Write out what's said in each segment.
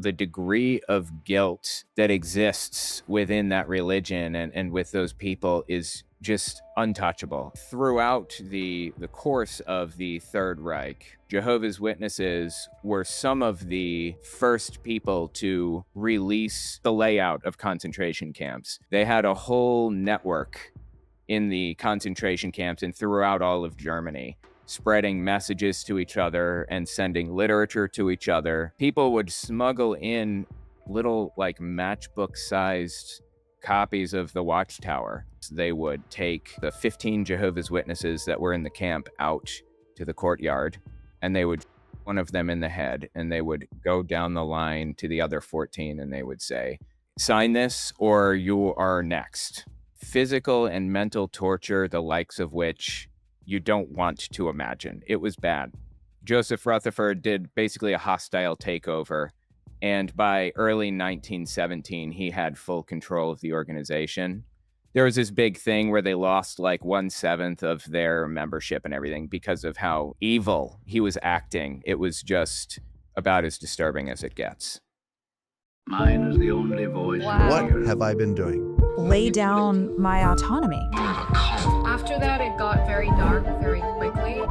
The degree of guilt that exists within that religion and with those people is just untouchable. Throughout the course of the Third Reich, Jehovah's Witnesses were some of the first people to release the layout of concentration camps. They had a whole network in the concentration camps and throughout all of Germany, spreading messages to each other and sending literature to each other. People would smuggle in little, like, matchbook-sized copies of the Watchtower. They would take the 15 Jehovah's Witnesses that were in the camp out to the courtyard, and they would shoot one of them in the head, and they would go down the line to the other 14, and they would say, "Sign this or you are next." Physical and mental torture, the likes of which you don't want to imagine. It was bad. Joseph Rutherford did basically a hostile takeover, and by early 1917, he had full control of the organization. There was this big thing where they lost like 1/7 of their membership and everything because of how evil he was acting. It was just about as disturbing as it gets. Mine is the only voice. Wow. What have I been doing? Lay down my autonomy. After that, it got very dark very quickly.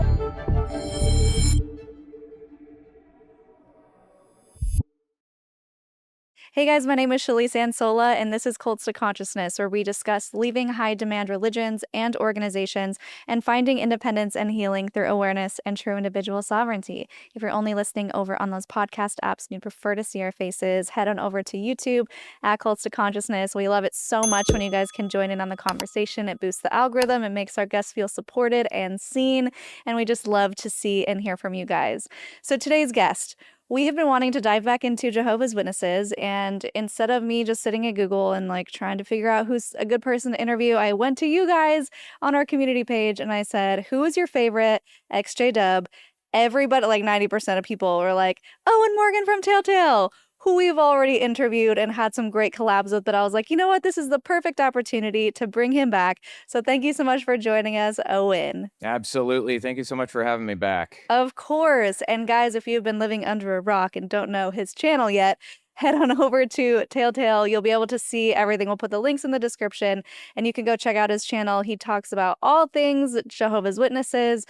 Hey guys, my name is Shalise Ansola, and this is Cults to Consciousness, where we discuss leaving high-demand religions and organizations and finding independence and healing through awareness and true individual sovereignty. If you're only listening over on those podcast apps and you prefer to see our faces, head on over to YouTube at Cults to Consciousness. We love it so much when you guys can join in on the conversation. It boosts the algorithm, it makes our guests feel supported and seen, and we just love to see and hear from you guys. So today's guest, we have been wanting to dive back into Jehovah's Witnesses, and instead of me just sitting at Google and like trying to figure out who's a good person to interview, I went to you guys on our community page and I said, who is your favorite XJ-Dub? Everybody, like 90% of people were like, Owen Morgan from Telltale, who we've already interviewed and had some great collabs with, but I was like, you know what? This is the perfect opportunity to bring him back. So thank you so much for joining us, Owen. Absolutely. Thank you so much for having me back. Of course. And guys, if you've been living under a rock and don't know his channel yet, head on over to Telltale. You'll be able to see everything. We'll put the links in the description and you can go check out his channel. He talks about all things Jehovah's Witnesses,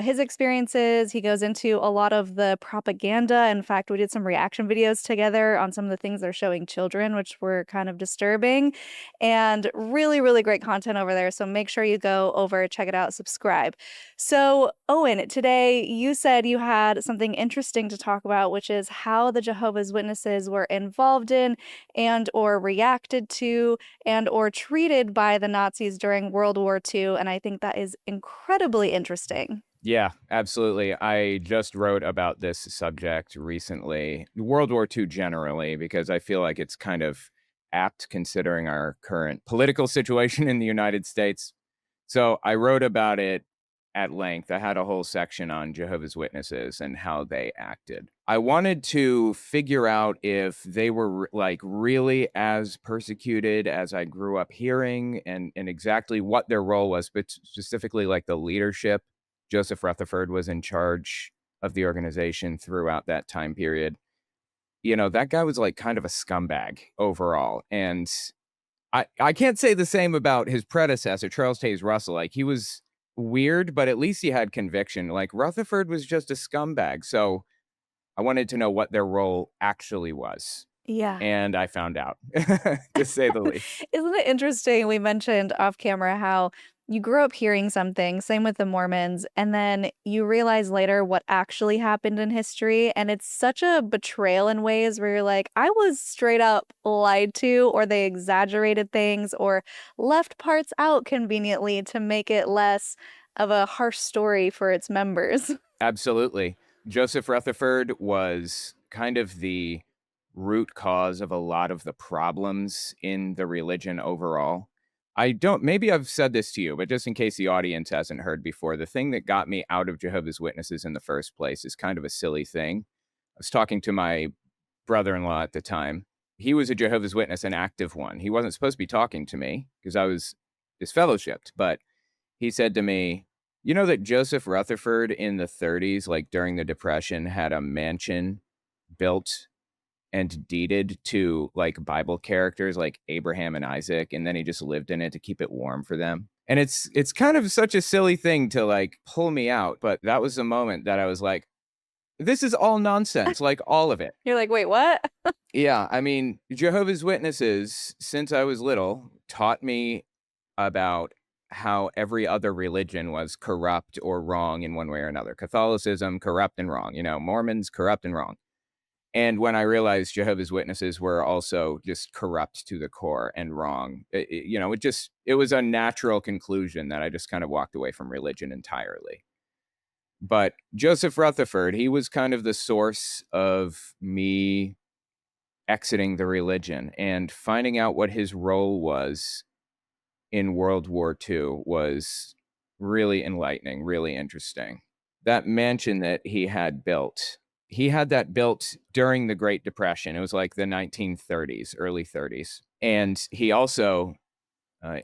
his experiences. He goes into a lot of the propaganda. In fact, we did some reaction videos together on some of the things they're showing children, which were kind of disturbing, and really, really great content over there. So make sure you go over, check it out, subscribe. So Owen, today you said you had something interesting to talk about, which is how the Jehovah's Witnesses were involved in and or reacted to and or treated by the Nazis during World War II. And I think that is incredibly interesting. Yeah, absolutely. I just wrote about this subject recently, World War II generally, because I feel like it's kind of apt considering our current political situation in the United States. So I wrote about it at length. I had a whole section on Jehovah's Witnesses and how they acted. I wanted to figure out if they were like really as persecuted as I grew up hearing and exactly what their role was, but specifically like the leadership. Joseph Rutherford was in charge of the organization throughout that time period. You know, that guy was like kind of a scumbag overall. And I can't say the same about his predecessor, Charles Taze Russell. Like, he was weird, but at least he had conviction. Like, Rutherford was just a scumbag. So I wanted to know what their role actually was. Yeah. And I found out, to say the least. Isn't it interesting? We mentioned off camera how you grew up hearing something, same with the Mormons, and then you realize later what actually happened in history. And it's such a betrayal in ways where you're like, I was straight up lied to, or they exaggerated things or left parts out conveniently to make it less of a harsh story for its members. Absolutely. Joseph Rutherford was kind of the root cause of a lot of the problems in the religion overall. Maybe I've said this to you, but just in case the audience hasn't heard before, the thing that got me out of Jehovah's Witnesses in the first place is kind of a silly thing. I was talking to my brother-in-law at the time. He was a Jehovah's Witness, an active one. He wasn't supposed to be talking to me because I was disfellowshipped, but he said to me, you know that Joseph Rutherford in the 30s, like during the Depression, had a mansion built and deeded to like Bible characters like Abraham and Isaac, and then he just lived in it to keep it warm for them. And it's kind of such a silly thing to like pull me out, but that was the moment that I was like, this is all nonsense, like all of it. You're like, wait, what? Yeah, I mean, Jehovah's Witnesses, since I was little, taught me about how every other religion was corrupt or wrong in one way or another. Catholicism, corrupt and wrong. Mormons, corrupt and wrong. And when I realized Jehovah's Witnesses were also just corrupt to the core and wrong, it was a natural conclusion that I just kind of walked away from religion entirely. But Joseph Rutherford, he was kind of the source of me exiting the religion, and finding out what his role was in World War II was really enlightening, really interesting. That mansion that he had that built during the Great Depression. It was like the 1930s, early 30s. And he also,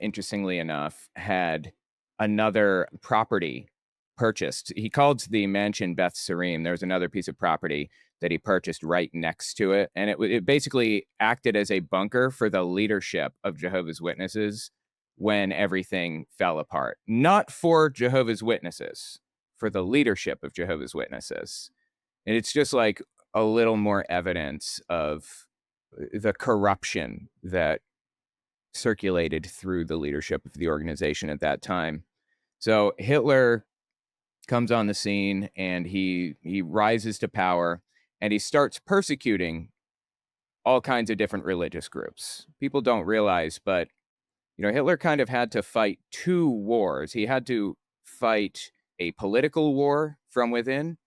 interestingly enough, had another property purchased. He called the mansion Beth Sarim. There was another piece of property that he purchased right next to it. And it basically acted as a bunker for the leadership of Jehovah's Witnesses when everything fell apart. Not for Jehovah's Witnesses, for the leadership of Jehovah's Witnesses. And it's just like a little more evidence of the corruption that circulated through the leadership of the organization at that time. So Hitler comes on the scene, and he rises to power, and he starts persecuting all kinds of different religious groups. People don't realize, but Hitler kind of had to fight two wars. He had to fight a political war from within,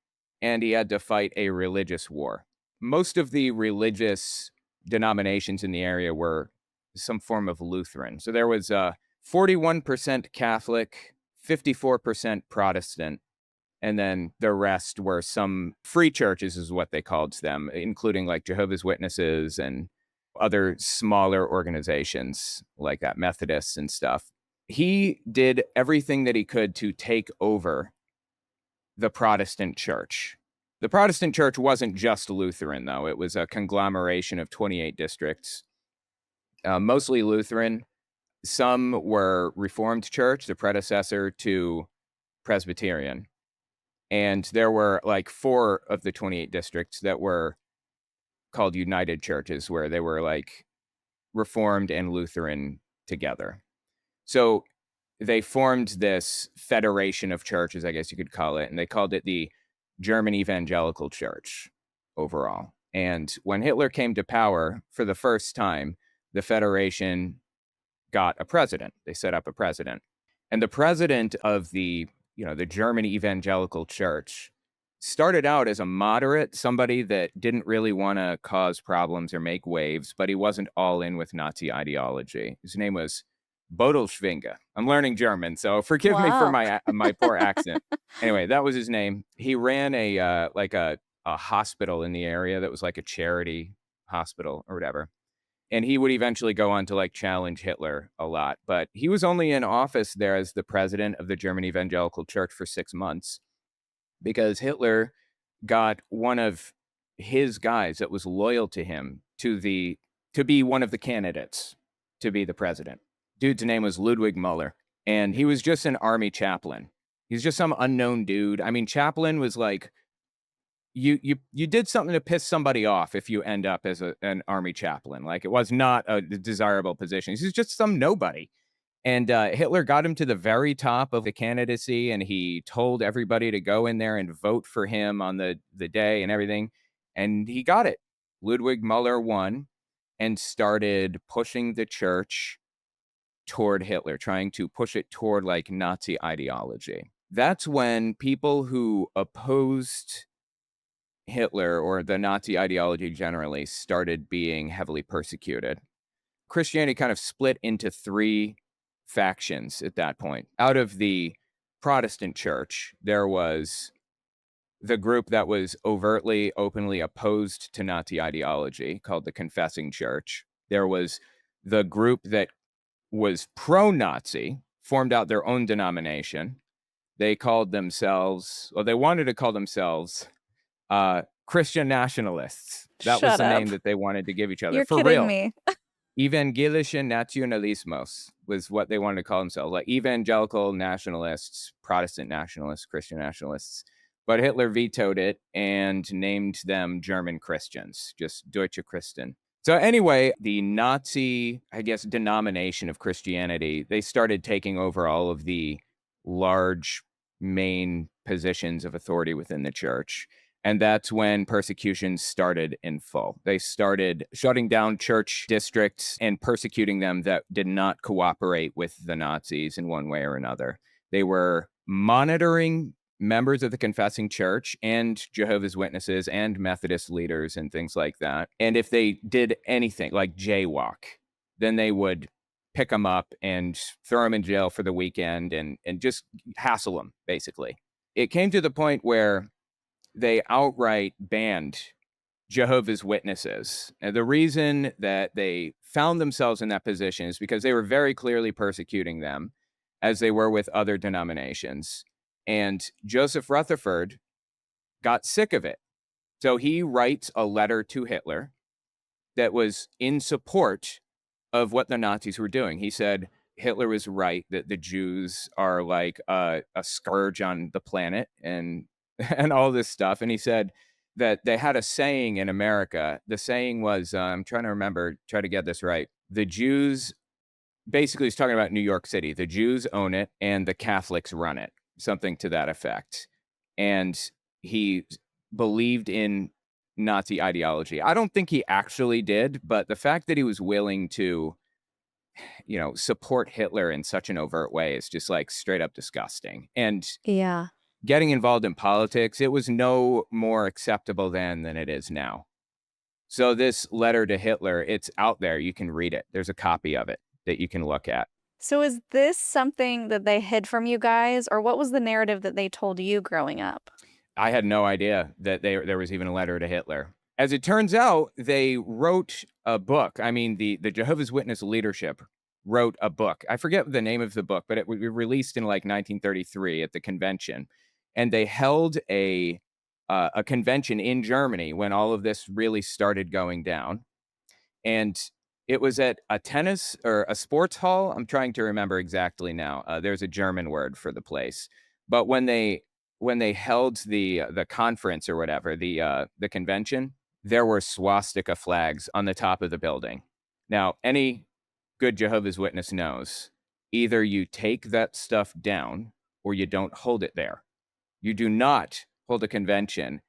and he had to fight a religious war. Most of the religious denominations in the area were some form of Lutheran. So there was 41% Catholic, 54% Protestant, and then the rest were some free churches, is what they called them, including like Jehovah's Witnesses and other smaller organizations like that, Methodists and stuff. He did everything that he could to take over the Protestant church. The Protestant church wasn't just Lutheran, though. It was a conglomeration of 28 districts, mostly Lutheran. Some were Reformed Church, the predecessor to Presbyterian. And there were like 4 of the 28 districts that were called United Churches, where they were like Reformed and Lutheran together. So they formed this federation of churches, I guess you could call it, and they called it the German Evangelical Church overall. And when Hitler came to power for the first time, the federation got a president. They set up a president. And the president of the German Evangelical Church started out as a moderate, somebody that didn't really want to cause problems or make waves, but he wasn't all in with Nazi ideology. His name was Bodelschwinge. I'm learning German, so forgive me for my poor accent. Anyway, that was his name. He ran a hospital in the area that was like a charity hospital or whatever. And he would eventually go on to like challenge Hitler a lot. But he was only in office there as the president of the German Evangelical Church for 6 months, because Hitler got one of his guys that was loyal to him to be one of the candidates to be the president. Dude's name was Ludwig Müller, and he was just an army chaplain. He's just some unknown dude. I mean, chaplain was like, you did something to piss somebody off if you end up as an army chaplain. Like, it was not a desirable position. He's just some nobody. And Hitler got him to the very top of the candidacy, and he told everybody to go in there and vote for him on the day and everything. And he got it. Ludwig Müller won and started pushing the church toward Hitler, trying to push it toward like Nazi ideology. That's when people who opposed Hitler or the Nazi ideology generally started being heavily persecuted. Christianity kind of split into 3 factions at that point. Out of the Protestant church, there was the group that was overtly, openly opposed to Nazi ideology, called the Confessing Church. There was the group that was pro-Nazi, formed out their own denomination. They wanted to call themselves Christian nationalists. That was Shut the up. name that they wanted to give each other. You're For kidding real. me. Evangelische Nationalismos was what they wanted to call themselves, like evangelical nationalists, Protestant nationalists, Christian nationalists. But Hitler vetoed it and named them German Christians, just Deutsche Christen. So anyway, the Nazi, I guess, denomination of Christianity, they started taking over all of the large main positions of authority within the church. And that's when persecution started in full. They started shutting down church districts and persecuting them that did not cooperate with the Nazis in one way or another. They were monitoring members of the confessing church and Jehovah's Witnesses and Methodist leaders and things like that. And if they did anything like jaywalk, then they would pick them up and throw them in jail for the weekend and just hassle them, basically. It came to the point where they outright banned Jehovah's Witnesses. And the reason that they found themselves in that position is because they were very clearly persecuting them, as they were with other denominations. And Joseph Rutherford got sick of it. So he writes a letter to Hitler that was in support of what the Nazis were doing. He said Hitler was right that the Jews are like a scourge on the planet and and all this stuff. And he said that they had a saying in America. The saying was, I'm trying to remember, try to get this right. The Jews, basically, he's talking about New York City. The Jews own it and the Catholics run it, something to that effect. And he believed in Nazi ideology. I don't think he actually did, but the fact that he was willing to, support Hitler in such an overt way is just like straight up disgusting. And Yeah. getting involved in politics, it was no more acceptable then than it is now. So this letter to Hitler, it's out there. You can read it. There's a copy of it that you can look at. So is this something that they hid from you guys, or what was the narrative that they told you growing up? I had no idea that there was even a letter to Hitler. As it turns out, they wrote a book. I mean, the Jehovah's Witness leadership wrote a book. I forget the name of the book, but it was released in like 1933 at the convention. And they held a convention in Germany when all of this really started going down. And it was at a tennis or a sports hall. I'm trying to remember exactly now. There's a German word for the place. But when they held the conference or whatever, the convention, there were swastika flags on the top of the building. Now, any good Jehovah's Witness knows either you take that stuff down or you don't hold it there. You do not hold a convention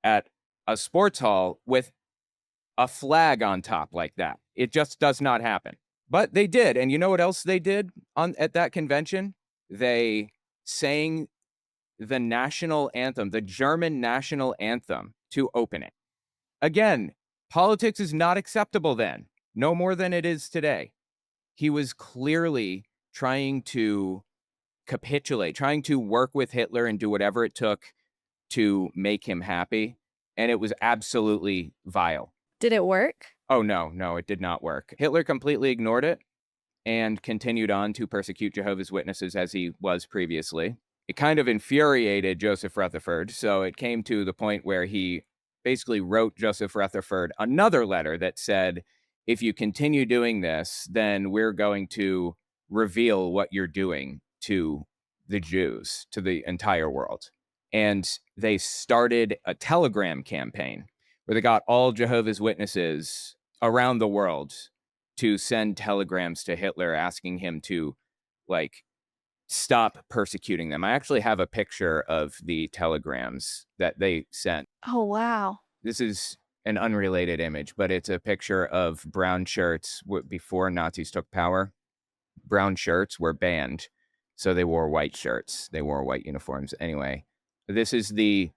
at a sports hall with a flag on top like that. It just does not happen. But they did. And you know what else they did at that convention? They sang the national anthem, the German national anthem, to open it. Again, politics is not acceptable then, no more than it is today. He was clearly trying to capitulate, trying to work with Hitler and do whatever it took to make him happy. And it was absolutely vile. Did it work? Oh, no, it did not work. Hitler completely ignored it and continued on to persecute Jehovah's Witnesses as he was previously. It kind of infuriated Joseph Rutherford, so it came to the point where he basically wrote Joseph Rutherford another letter that said, if you continue doing this, then we're going to reveal what you're doing to the Jews, to the entire world. And they started a telegram campaign where they got all Jehovah's Witnesses around the world to send telegrams to Hitler asking him to, like, stop persecuting them. I actually have a picture of the telegrams that they sent. Oh, wow. This is an unrelated image, but it's a picture of brown shirts before Nazis took power. Brown shirts were banned, so they wore white shirts. They wore white uniforms. Anyway, this is the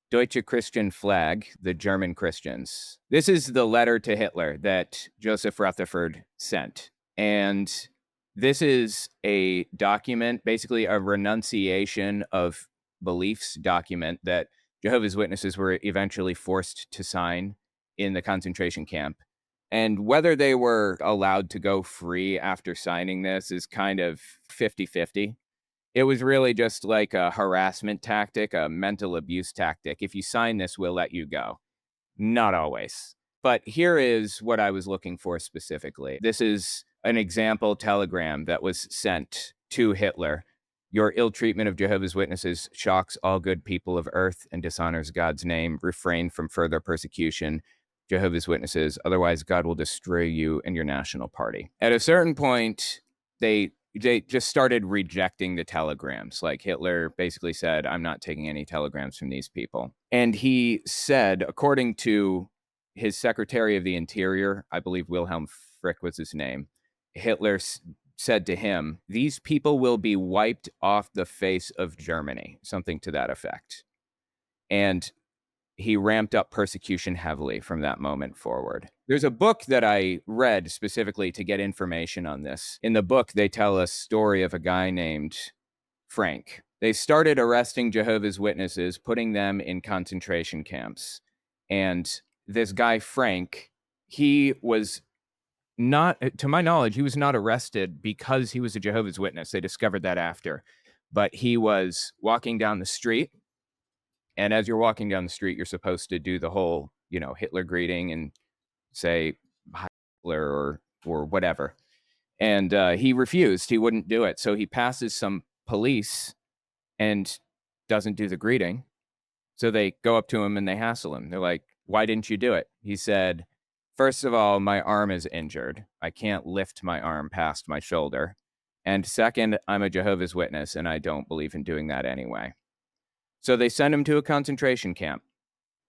Deutsche Christian flag, the German Christians. This is the letter to Hitler that Joseph Rutherford sent. And this is a document, basically a renunciation of beliefs document that Jehovah's Witnesses were eventually forced to sign in the concentration camp. And whether they were allowed to go free after signing this is kind of 50-50. It was really just like a harassment tactic, a mental abuse tactic. If you sign this, we'll let you go. Not always. But here is what I was looking for specifically. This is an example telegram that was sent to Hitler. Your ill treatment of Jehovah's Witnesses shocks all good people of earth and dishonors God's name. Refrain from further persecution, Jehovah's Witnesses. Otherwise, God will destroy you and your national party. At a certain point, they just started rejecting the telegrams. Like Hitler basically said, I'm not taking any telegrams from these people. And he said, according to his Secretary of the Interior, I believe Wilhelm Frick was his name, Hitler said to him, these people will be wiped off the face of Germany, something to that effect. And he ramped up persecution heavily from that moment forward. There's a book that I read specifically to get information on this. In the book, they tell a story of a guy named Frank. They started arresting Jehovah's Witnesses, putting them in concentration camps. And this guy, Frank, he was not, to my knowledge, he was not arrested because he was a Jehovah's Witness. They discovered that after. But he was walking down the street. And as you're walking down the street, you're supposed to do the whole, Hitler greeting and say, hi, Hitler, or whatever. And he refused. He wouldn't do it. So he passes some police and doesn't do the greeting. So they go up to him and they hassle him. They're like, why didn't you do it? He said, first of all, my arm is injured. I can't lift my arm past my shoulder. And second, I'm a Jehovah's Witness and I don't believe in doing that anyway. So they send him to a concentration camp.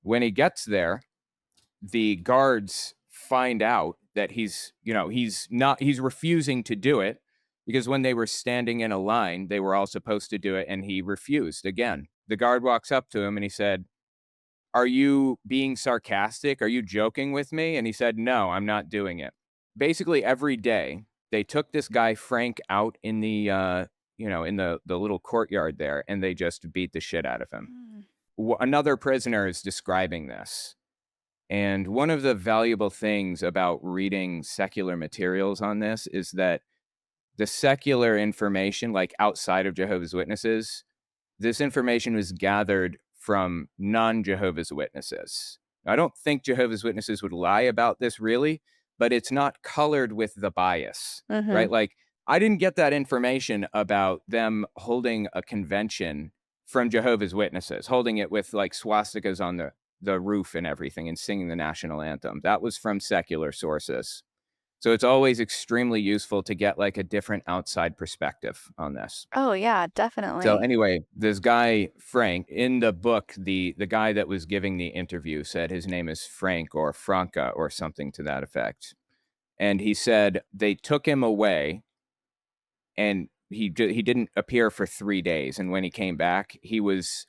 When he gets there, the guards find out that he's refusing to do it, because when they were standing in a line, they were all supposed to do it, and he refused again. The guard walks up to him and he said, are you being sarcastic? Are you joking with me? And he said, no, I'm not doing it. Basically, every day, they took this guy, Frank, out in the, in the little courtyard there, and they just beat the shit out of him. Another prisoner is describing this. And one of the valuable things about reading secular materials on this is that the secular information, like outside of Jehovah's Witnesses, this information was gathered from non-Jehovah's Witnesses. I don't think Jehovah's Witnesses would lie about this really, but it's not colored with the bias, right? Like, I didn't get that information about them holding a convention from Jehovah's Witnesses, holding it with like swastikas on the roof and everything and singing the national anthem. That was from secular sources. So it's always extremely useful to get like a different outside perspective on this. Oh, yeah, definitely. So anyway, this guy, Frank, in the book, the guy that was giving the interview said his name is Frank or Franca or something to that effect. And he said they took him away and he didn't appear for 3 days. And when he came back, he was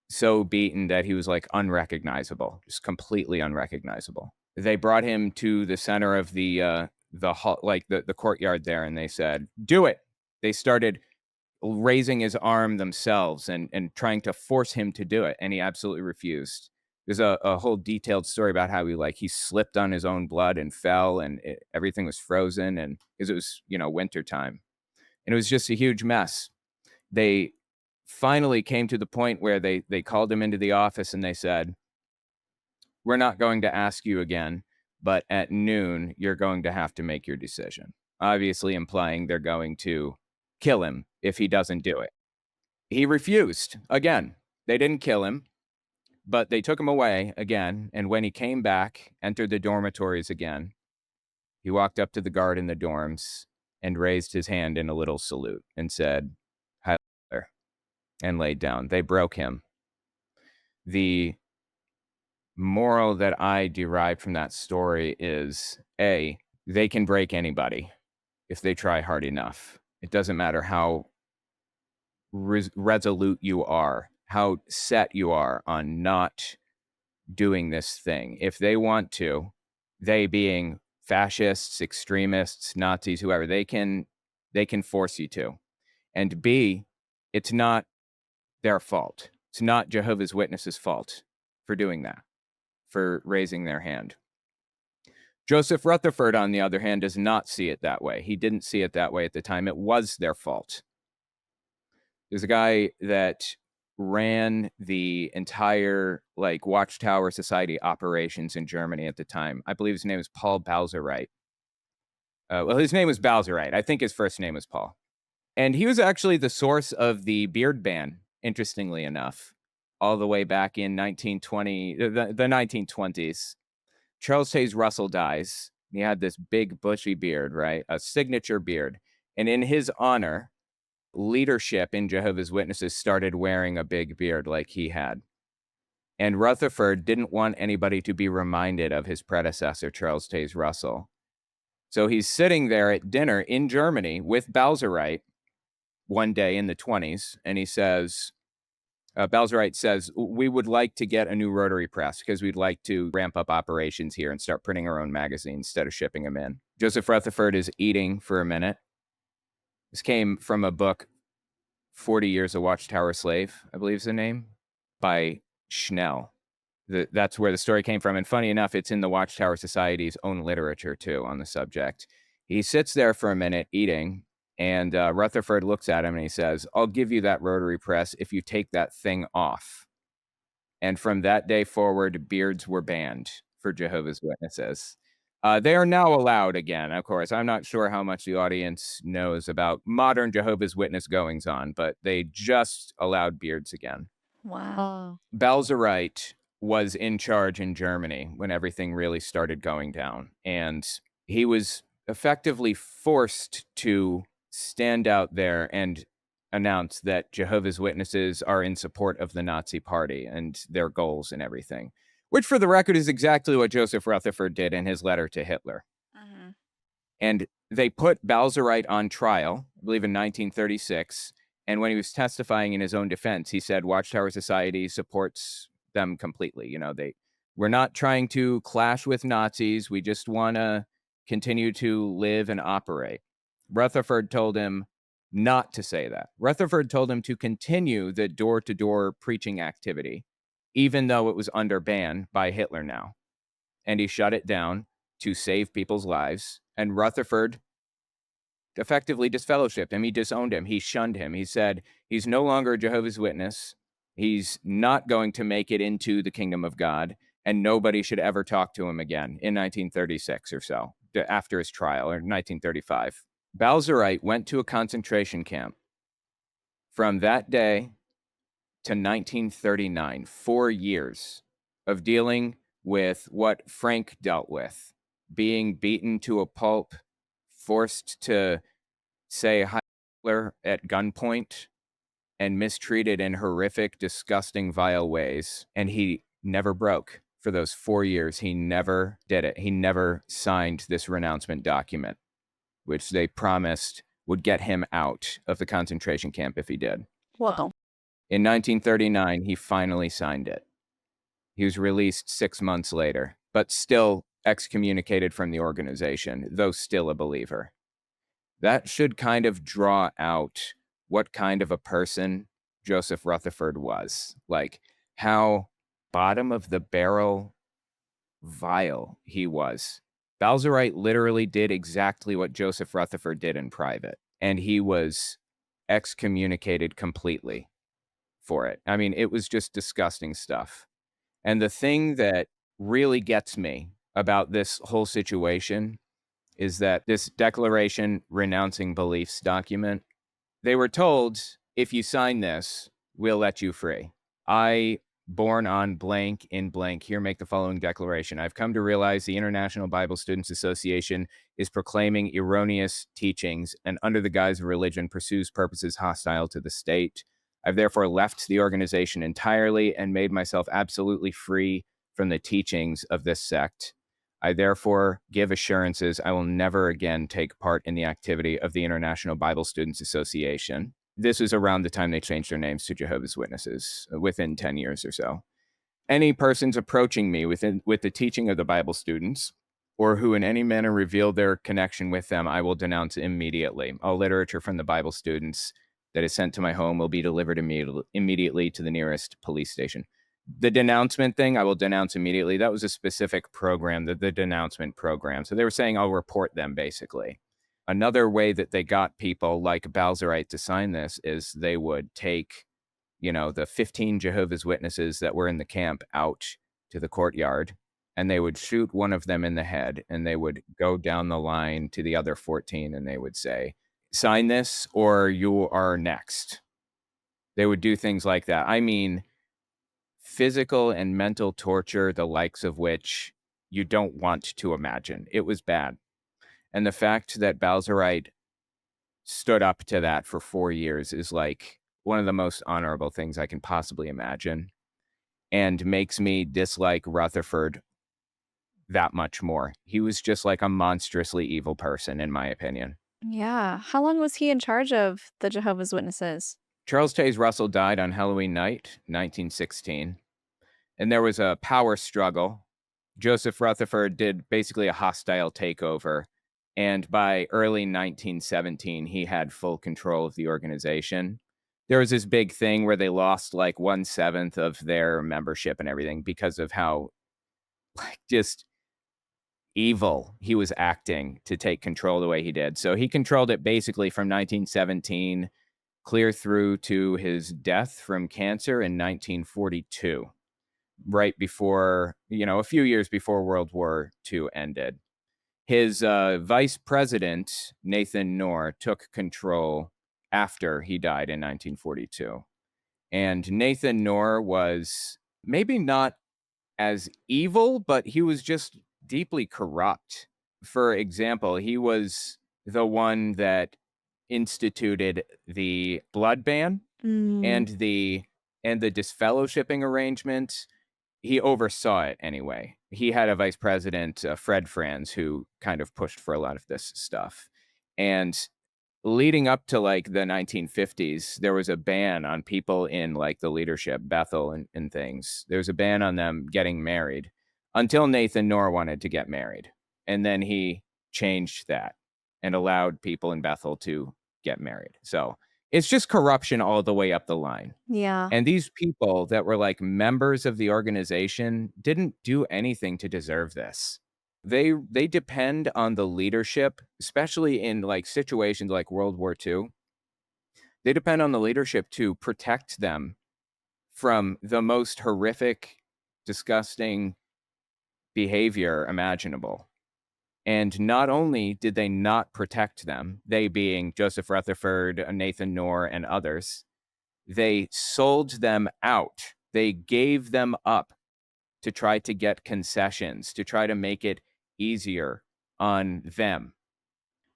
so beaten that he was like unrecognizable, just completely unrecognizable. They brought him to the center of the hall, like the courtyard there, and they said, do it. They started raising his arm themselves and trying to force him to do it, and he absolutely refused. There's a whole detailed story about how he slipped on his own blood and fell, and everything was frozen, and because it was winter time, and it was just a huge mess. They finally came to the point where they called him into the office and they said, we're not going to ask you again, but at noon, you're going to have to make your decision. Obviously implying they're going to kill him if he doesn't do it. He refused. Again, they didn't kill him, but they took him away again. And when he came back, entered the dormitories again, he walked up to the guard in the dorms and raised his hand in a little salute and said, hi, there, and laid down. They broke him. The moral that I derived from that story is, A, they can break anybody if they try hard enough. It doesn't matter how resolute you are, how set you are on not doing this thing. If they want to, they being fascists, extremists, Nazis, whoever, they can force you to. And B, it's not their fault. It's not Jehovah's Witnesses' fault for doing that, for raising their hand. Joseph Rutherford, on the other hand, does not see it that way. He didn't see it that way at the time. It was their fault. There's a guy that ran the entire like Watchtower Society operations in Germany at the time. I believe his name was Paul Balzereit. Well, his name was Balzereit. I think his first name was Paul. And he was actually the source of the beard ban, interestingly enough, all the way back in 1920, the 1920s. Charles Taze Russell dies. He had this big bushy beard, right? A signature beard. And in his honor, leadership in Jehovah's Witnesses started wearing a big beard like he had. And Rutherford didn't want anybody to be reminded of his predecessor, Charles Taze Russell. So he's sitting there at dinner in Germany with Balzereit one day in the 20s, and he says, Balzereit says, we would like to get a new rotary press because we'd like to ramp up operations here and start printing our own magazines instead of shipping them in. Joseph Rutherford is eating for a minute. This came from a book, 40 Years a Watchtower Slave, I believe is the name, by Schnell. That's where the story came from. And funny enough, it's in the Watchtower Society's own literature, too, on the subject. He sits there for a minute eating, and Rutherford looks at him and he says, I'll give you that rotary press if you take that thing off. And from that day forward, beards were banned for Jehovah's Witnesses. They are now allowed again, of course. I'm not sure how much the audience knows about modern Jehovah's Witness goings on, but they just allowed beards again. Wow. Balzereit was in charge in Germany when everything really started going down. And he was effectively forced to stand out there and announce that Jehovah's Witnesses are in support of the Nazi Party and their goals and everything, which for the record is exactly what Joseph Rutherford did in his letter to Hitler. Mhm. And they put Balzereit on trial, I believe in 1936. And when he was testifying in his own defense, he said Watchtower Society supports them completely. You know, we're not trying to clash with Nazis. We just want to continue to live and operate. Rutherford told him not to say that. Rutherford told him to continue the door-to-door preaching activity, even though it was under ban by Hitler now. And he shut it down to save people's lives. And Rutherford effectively disfellowshipped him. He disowned him. He shunned him. He said he's no longer a Jehovah's Witness. He's not going to make it into the kingdom of God, and nobody should ever talk to him again in 1936 or so, after his trial, or 1935. Balzereit went to a concentration camp from that day to 1939, 4 years of dealing with what Frank dealt with, being beaten to a pulp, forced to say hi Hitler at gunpoint, and mistreated in horrific, disgusting, vile ways. And he never broke for those 4 years. He never did it. He never signed this renouncement document, which they promised would get him out of the concentration camp if he did. Whoa. In 1939, he finally signed it. He was released 6 months later, but still excommunicated from the organization, though still a believer. That should kind of draw out what kind of a person Joseph Rutherford was. Like, how bottom of the barrel vile he was. Balzereit literally did exactly what Joseph Rutherford did in private, and he was excommunicated completely for it. I mean, it was just disgusting stuff. And the thing that really gets me about this whole situation is that this declaration renouncing beliefs document, they were told, if you sign this, we'll let you free. I, born on blank in blank, here make the following declaration. I've come to realize the International Bible Students Association is proclaiming erroneous teachings and under the guise of religion pursues purposes hostile to the state. I've therefore left the organization entirely and made myself absolutely free from the teachings of this sect. I therefore give assurances I will never again take part in the activity of the International Bible Students Association. This was around the time they changed their names to Jehovah's Witnesses, within 10 years or so. Any persons approaching me with the teaching of the Bible students, or who in any manner reveal their connection with them, I will denounce immediately. All literature from the Bible students that is sent to my home will be delivered immediately to the nearest police station. The denouncement thing, I will denounce immediately. That was a specific program, the denouncement program. So they were saying, I'll report them, basically. Another way that they got people like Balzereit to sign this is they would take the 15 Jehovah's Witnesses that were in the camp out to the courtyard, and they would shoot one of them in the head, and they would go down the line to the other 14, and they would say, sign this or you are next. They would do things like that. I mean, physical and mental torture, the likes of which you don't want to imagine. It was bad. And the fact that Balzereit stood up to that for 4 years is like one of the most honorable things I can possibly imagine, and makes me dislike Rutherford that much more. He was just like a monstrously evil person, in my opinion. Yeah. How long was he in charge of the Jehovah's Witnesses? Charles Taze Russell died on Halloween night, 1916, and there was a power struggle. Joseph Rutherford did basically a hostile takeover, and by early 1917, he had full control of the organization. There was this big thing where they lost like 1/7 of their membership and everything because of how like just evil he was acting to take control the way he did. So he controlled it basically from 1917 clear through to his death from cancer in 1942, right before, a few years before World War II ended. His vice president, Nathan Knorr, took control after he died in 1942. And Nathan Knorr was maybe not as evil, but he was just deeply corrupt. For example, he was the one that instituted the blood ban Mm, and the disfellowshipping arrangement. He oversaw it anyway. He had a vice president, Fred Franz, who kind of pushed for a lot of this stuff. And leading up to like the 1950s, there was a ban on people in like the leadership, Bethel and things. There was a ban on them getting married until Nathan Knorr wanted to get married. And then he changed that and allowed people in Bethel to get married. So it's just corruption all the way up the line. yeah. And these people that were like members of the organization didn't do anything to deserve this. They depend on the leadership, especially in like situations like World War II. They depend on the leadership to protect them from the most horrific, disgusting behavior imaginable. And not only did they not protect them, they being Joseph Rutherford, Nathan Knorr, and others, they sold them out. They gave them up to try to get concessions, to try to make it easier on them.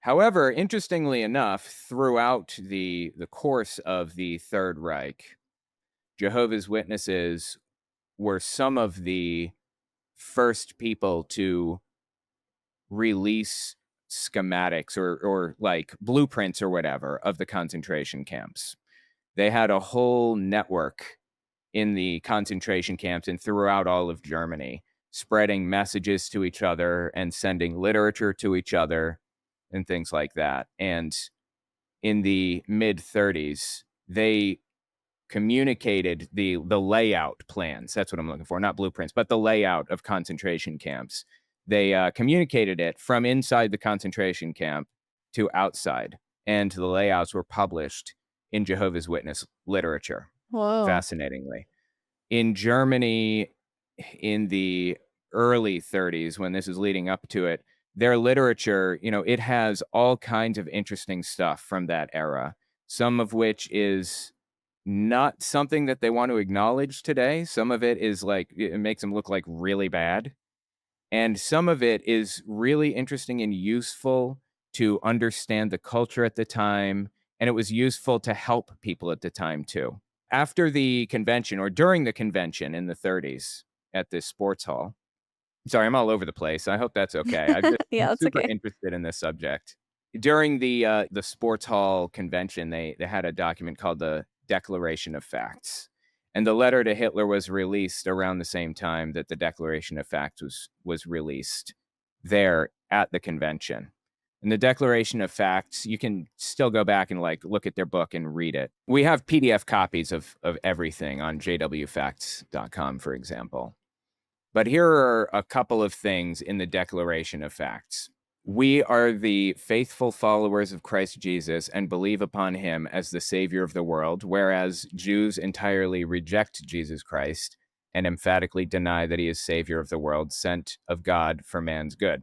However, interestingly enough, throughout the course of the Third Reich, Jehovah's Witnesses were some of the first people to release schematics or like blueprints or whatever of the concentration camps. They had a whole network in the concentration camps and throughout all of Germany, spreading messages to each other and sending literature to each other and things like that. And in the mid 30s, they communicated the layout plans. That's what I'm looking for, not blueprints, but the layout of concentration camps. They communicated it from inside the concentration camp to outside, and the layouts were published in Jehovah's Witness literature, Whoa. fascinatingly. In Germany, in the early 30s, when this is leading up to it, their literature, it has all kinds of interesting stuff from that era, some of which is not something that they want to acknowledge today. Some of it is like, it makes them look like really bad. And some of it is really interesting and useful to understand the culture at the time. And it was useful to help people at the time too. After the convention or during the convention in the 30s at this sports hall, sorry, I'm all over the place. I hope that's okay. Yeah, I'm that's super okay. interested in this subject. During the sports hall convention, they had a document called the Declaration of Facts, and the letter to Hitler was released around the same time that the Declaration of Facts was released there at the convention. And the Declaration of Facts, you can still go back and like look at their book and read it. We have PDF copies of everything on jwfacts.com, for example. But here are a couple of things in the Declaration of Facts. We are the faithful followers of Christ Jesus and believe upon him as the Savior of the world, whereas Jews entirely reject Jesus Christ and emphatically deny that he is Savior of the world, sent of God for man's good.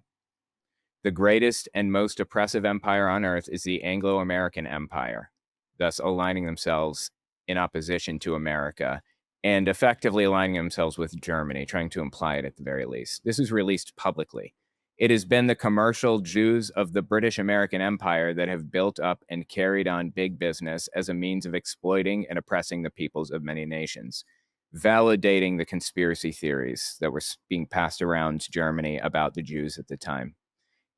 The greatest and most oppressive empire on earth is the Anglo-American Empire, thus aligning themselves in opposition to America and effectively aligning themselves with Germany, trying to imply it at the very least. This is released publicly. It has been the commercial Jews of the British American Empire that have built up and carried on big business as a means of exploiting and oppressing the peoples of many nations, validating the conspiracy theories that were being passed around Germany about the Jews at the time.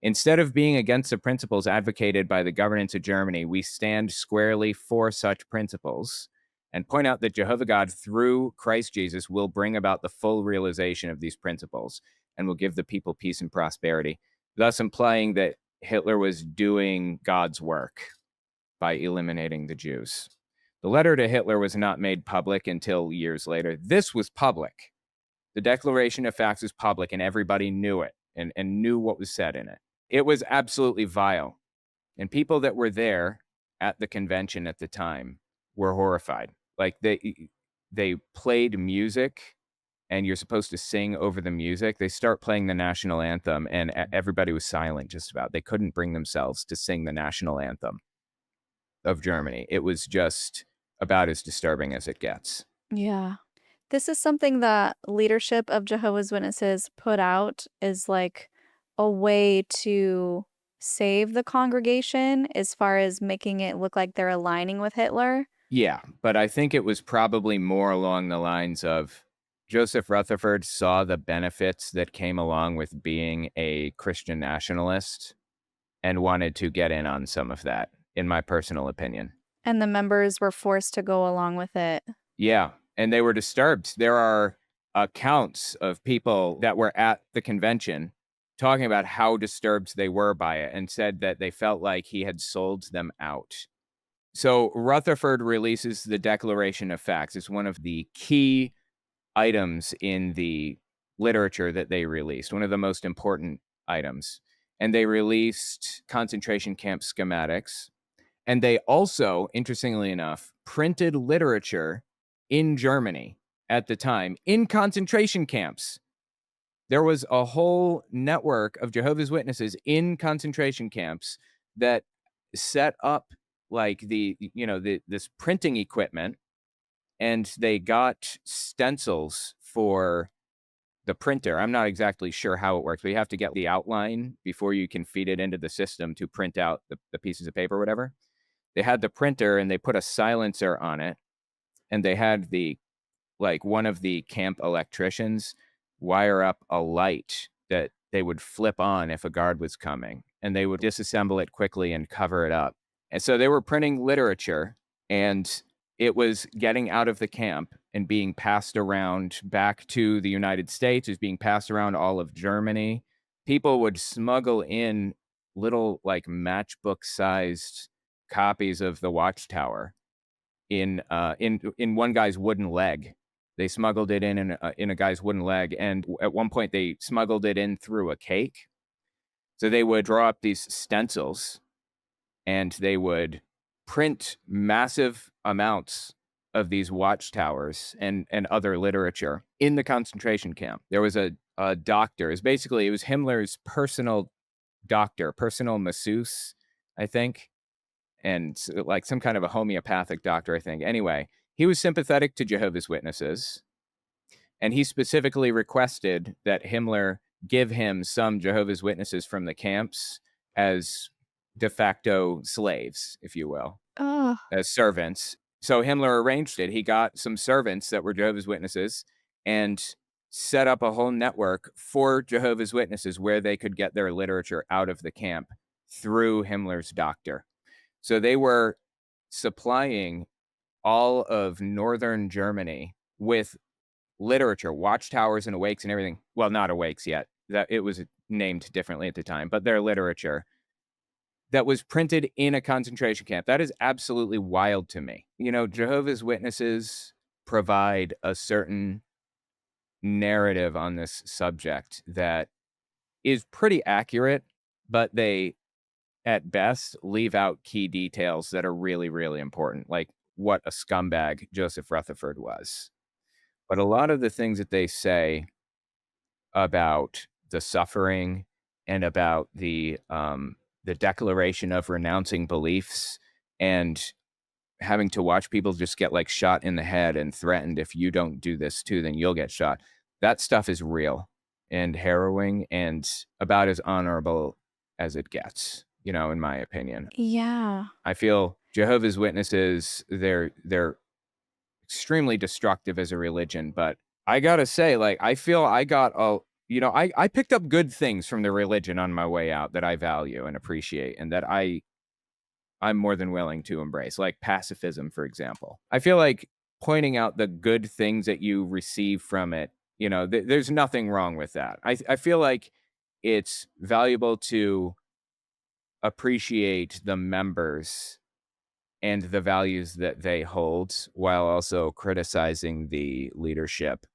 Instead of being against the principles advocated by the governance of Germany, we stand squarely for such principles and point out that Jehovah God, through Christ Jesus, will bring about the full realization of these principles and will give the people peace and prosperity, thus implying that Hitler was doing God's work by eliminating the Jews. The letter to Hitler was not made public until years later. This was public. The Declaration of Facts was public, and everybody knew it and knew what was said in it. It was absolutely vile. And people that were there at the convention at the time were horrified. Like they played music and you're supposed to sing over the music. They start playing the national anthem and everybody was silent just about. They couldn't bring themselves to sing the national anthem of Germany. It was just about as disturbing as it gets. Yeah. This is something that leadership of Jehovah's Witnesses put out is like a way to save the congregation as far as making it look like they're aligning with Hitler. Yeah, but I think it was probably more along the lines of Joseph Rutherford saw the benefits that came along with being a Christian nationalist and wanted to get in on some of that, in my personal opinion. And the members were forced to go along with it. Yeah, and they were disturbed. There are accounts of people that were at the convention talking about how disturbed they were by it and said that they felt like he had sold them out. So Rutherford releases the Declaration of Facts. It's one of the key items in the literature that they released, one of the most important items. And they released concentration camp schematics. And they also, interestingly enough, printed literature in Germany at the time in concentration camps. There was a whole network of Jehovah's Witnesses in concentration camps that set up like this printing equipment, and they got stencils for the printer. I'm not exactly sure how it works, but you have to get the outline before you can feed it into the system to print out the pieces of paper or whatever. They had the printer and they put a silencer on it, and they had one of the camp electricians wire up a light that they would flip on if a guard was coming, and they would disassemble it quickly and cover it up. And so they were printing literature, and it was getting out of the camp and being passed around back to the United States. It was being passed around all of Germany. People would smuggle in little like matchbook-sized copies of the Watchtower in one guy's wooden leg. They smuggled it in a guy's wooden leg, and at one point they smuggled it in through a cake. So they would draw up these stencils, and they would print massive amounts of these watchtowers and other literature in the concentration camp. There was a doctor. It was Himmler's personal doctor, personal masseuse, I think, and like some kind of a homeopathic doctor, I think. Anyway, he was sympathetic to Jehovah's Witnesses, and he specifically requested that Himmler give him some Jehovah's Witnesses from the camps as de facto slaves, if you will, Oh, as servants. So Himmler arranged it. He got some servants that were Jehovah's Witnesses and set up a whole network for Jehovah's Witnesses where they could get their literature out of the camp through Himmler's doctor. So they were supplying all of northern Germany with literature, watchtowers and awakes and everything. Well, not awakes yet. That it was named differently at the time, but their literature that was printed in a concentration camp. That is absolutely wild to me. Jehovah's Witnesses provide a certain narrative on this subject that is pretty accurate, but they, at best, leave out key details that are really, really important, like what a scumbag Joseph Rutherford was. But a lot of the things that they say about the suffering and about the declaration of renouncing beliefs and having to watch people just get like shot in the head and threatened, if you don't do this too, then you'll get shot. That stuff is real and harrowing and about as honorable as it gets, in my opinion. Yeah. I feel Jehovah's Witnesses, they're extremely destructive as a religion, but I gotta say, like, I feel I got I picked up good things from the religion on my way out that I value and appreciate and that I'm more than willing to embrace, like pacifism, for example. I feel like pointing out the good things that you receive from it, there's nothing wrong with that. I feel like it's valuable to appreciate the members and the values that they hold while also criticizing the leadership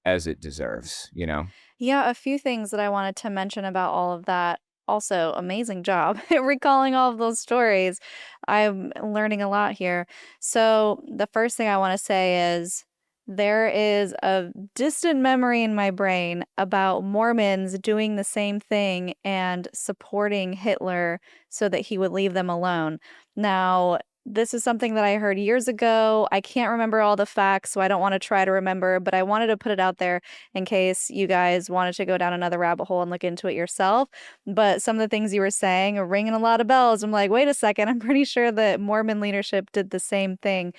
as it deserves, you know? Yeah, a few things that I wanted to mention about all of that. Also, amazing job recalling all of those stories. I'm learning a lot here. So, the first thing I want to say is there is a distant memory in my brain about Mormons doing the same thing and supporting Hitler so that he would leave them alone. Now, this is something that I heard years ago. I can't remember all the facts, so I don't want to try to remember, but I wanted to put it out there in case you guys wanted to go down another rabbit hole and look into it yourself. But some of the things you were saying are ringing a lot of bells. I'm like, wait a second, I'm pretty sure that Mormon leadership did the same thing.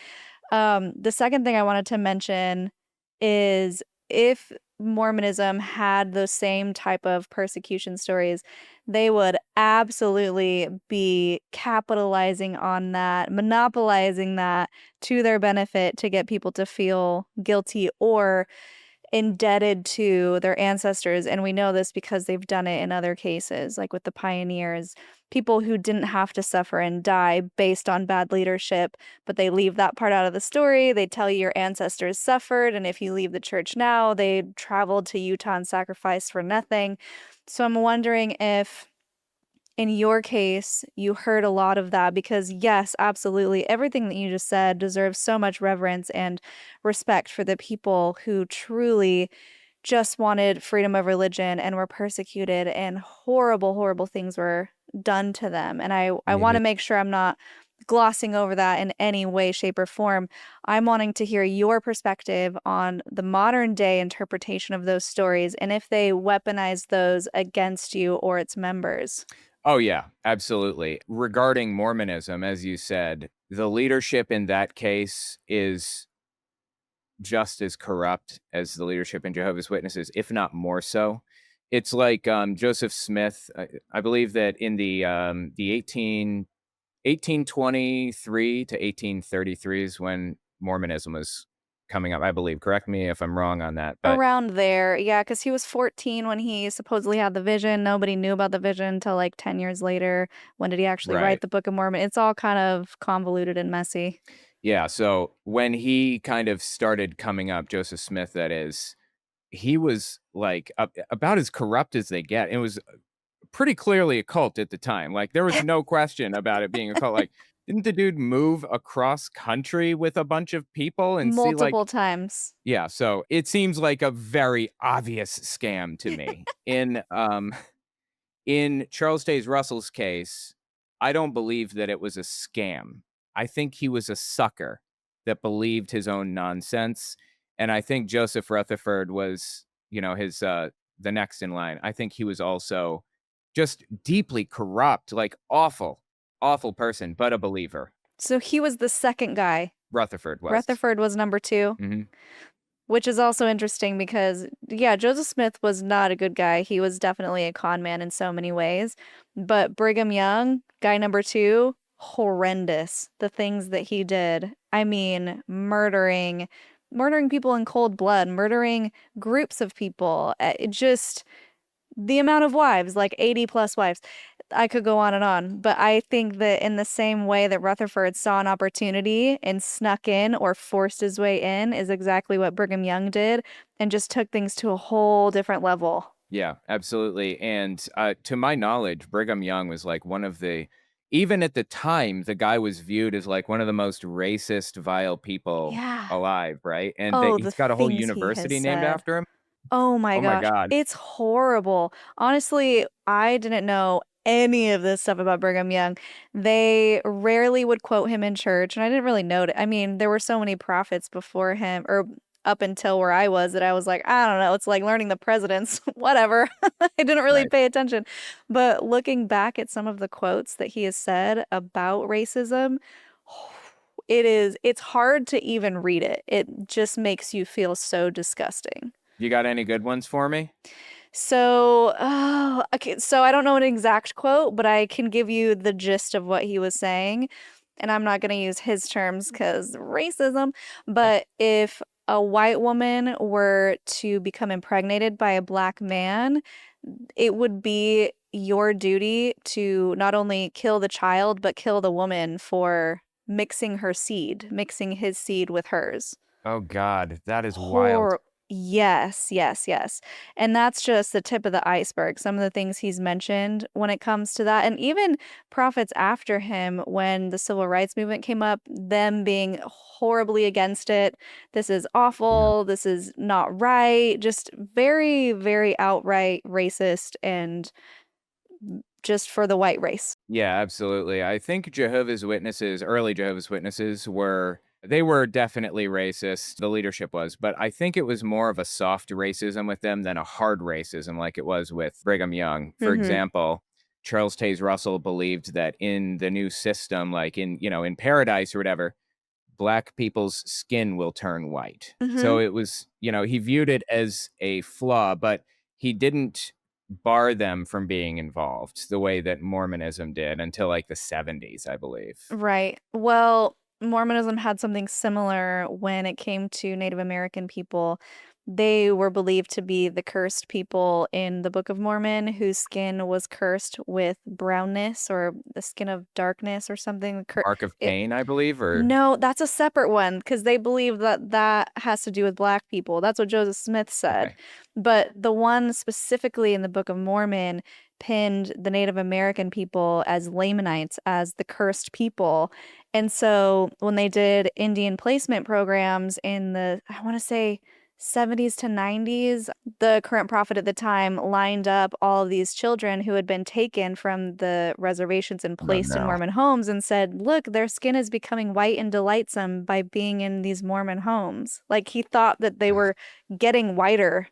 The second thing I wanted to mention is if Mormonism had those same type of persecution stories, they would absolutely be capitalizing on that, monopolizing that to their benefit to get people to feel guilty or indebted to their ancestors. And we know this because they've done it in other cases, like with the pioneers, people who didn't have to suffer and die based on bad leadership, but they leave that part out of the story. They tell you your ancestors suffered, and if you leave the church now, they traveled to Utah and sacrificed for nothing. So I'm wondering if in your case, you heard a lot of that because, yes, absolutely, everything that you just said deserves so much reverence and respect for the people who truly just wanted freedom of religion and were persecuted, and horrible, horrible things were done to them. And I want to Mhm. make sure I'm not glossing over that in any way, shape, or form. I'm wanting to hear your perspective on the modern day interpretation of those stories and if they weaponize those against you or its members. Oh, yeah, absolutely. Regarding Mormonism, as you said, the leadership in that case is just as corrupt as the leadership in Jehovah's Witnesses, if not more so. It's like Joseph Smith. I believe that in the 1823 to 1833 is when Mormonism was coming up, I believe. Correct me if I'm wrong on that. But Around there, yeah, because he was 14 when he supposedly had the vision. Nobody knew about the vision until like 10 years later. When did he actually write right. the Book of Mormon? It's all kind of convoluted and messy. Yeah. So when he kind of started coming up, Joseph Smith, that is, he was like about as corrupt as they get. It was pretty clearly a cult at the time. Like there was no question about it being a cult. Like, didn't the dude move across country with a bunch of people and see like, Multiple times. yeah, so it seems like a very obvious scam to me. In Charles Taze Russell's case, I don't believe that it was a scam. I think he was a sucker that believed his own nonsense, and I think Joseph Rutherford was, his the next in line. I think he was also just deeply corrupt, like awful, awful person, but a believer. So he was the second guy. Rutherford was. Rutherford was number two. Mhm. Which is also interesting because, yeah, Joseph Smith was not a good guy. He was definitely a con man in so many ways. But Brigham Young, guy number two, horrendous. The things that he did. I mean, murdering people in cold blood, murdering groups of people. It just the amount of wives, like 80 plus wives. I could go on, but I think that in the same way that Rutherford saw an opportunity and snuck in or forced his way in is exactly what Brigham Young did and just took things to a whole different level. Yeah, absolutely. And to my knowledge, Brigham Young was like one of the, even at the time, the guy was viewed as like one of the most racist, vile people Yeah. alive, right? And Oh, the he's got a whole things he has university named said. after him. Oh my Oh my gosh, God. it's horrible. Honestly, I didn't know any of this stuff about Brigham Young. They rarely would quote him in church, and I didn't really note it. I mean, there were so many prophets before him, or up until where I was, that I was like, I don't know, it's like learning the presidents, whatever. I didn't really Right. pay attention. But looking back at some of the quotes that he has said about racism, it's hard to even read it. It just makes you feel so disgusting. You got any good ones for me? So, oh, okay, so I don't know an exact quote, but I can give you the gist of what he was saying. And I'm not going to use his terms because racism. But if a white woman were to become impregnated by a black man, it would be your duty to not only kill the child, but kill the woman for mixing her seed, mixing his seed with hers. Oh God, that is wild. Hor Yes, yes, yes. And that's just the tip of the iceberg, some of the things he's mentioned when it comes to that. And even prophets after him, when the civil rights movement came up, them being horribly against it. This is Yeah. awful. This is not right. Just very, very outright racist and just for the white race. Yeah, absolutely. I think Jehovah's Witnesses, early Jehovah's Witnesses they were definitely racist. The leadership was, but I think it was more of a soft racism with them than a hard racism like it was with Brigham Young. For Mhm. example, Charles Taze Russell believed that in the new system, like in paradise or whatever, black people's skin will turn white. So Mhm. it was, he viewed it as a flaw, but he didn't bar them from being involved the way that Mormonism did until like the 70s, I believe. Right. Well, Mormonism had something similar when it came to Native American people. They were believed to be the cursed people in the Book of Mormon whose skin was cursed with brownness or the skin of darkness or something. Mark of It, Cain, I believe, or no, that's a separate one because they believe that that has to do with black people. That's what Joseph Smith said. okay. But the one specifically in the Book of Mormon pinned the Native American people as Lamanites, as the cursed people. And so when they did Indian placement programs in the, I want to say, 70s to 90s, the current prophet at the time lined up all of these children who had been taken from the reservations and No, placed in no. Mormon homes and said, look, their skin is becoming white and delightsome by being in these Mormon homes. Like he thought that they were getting whiter,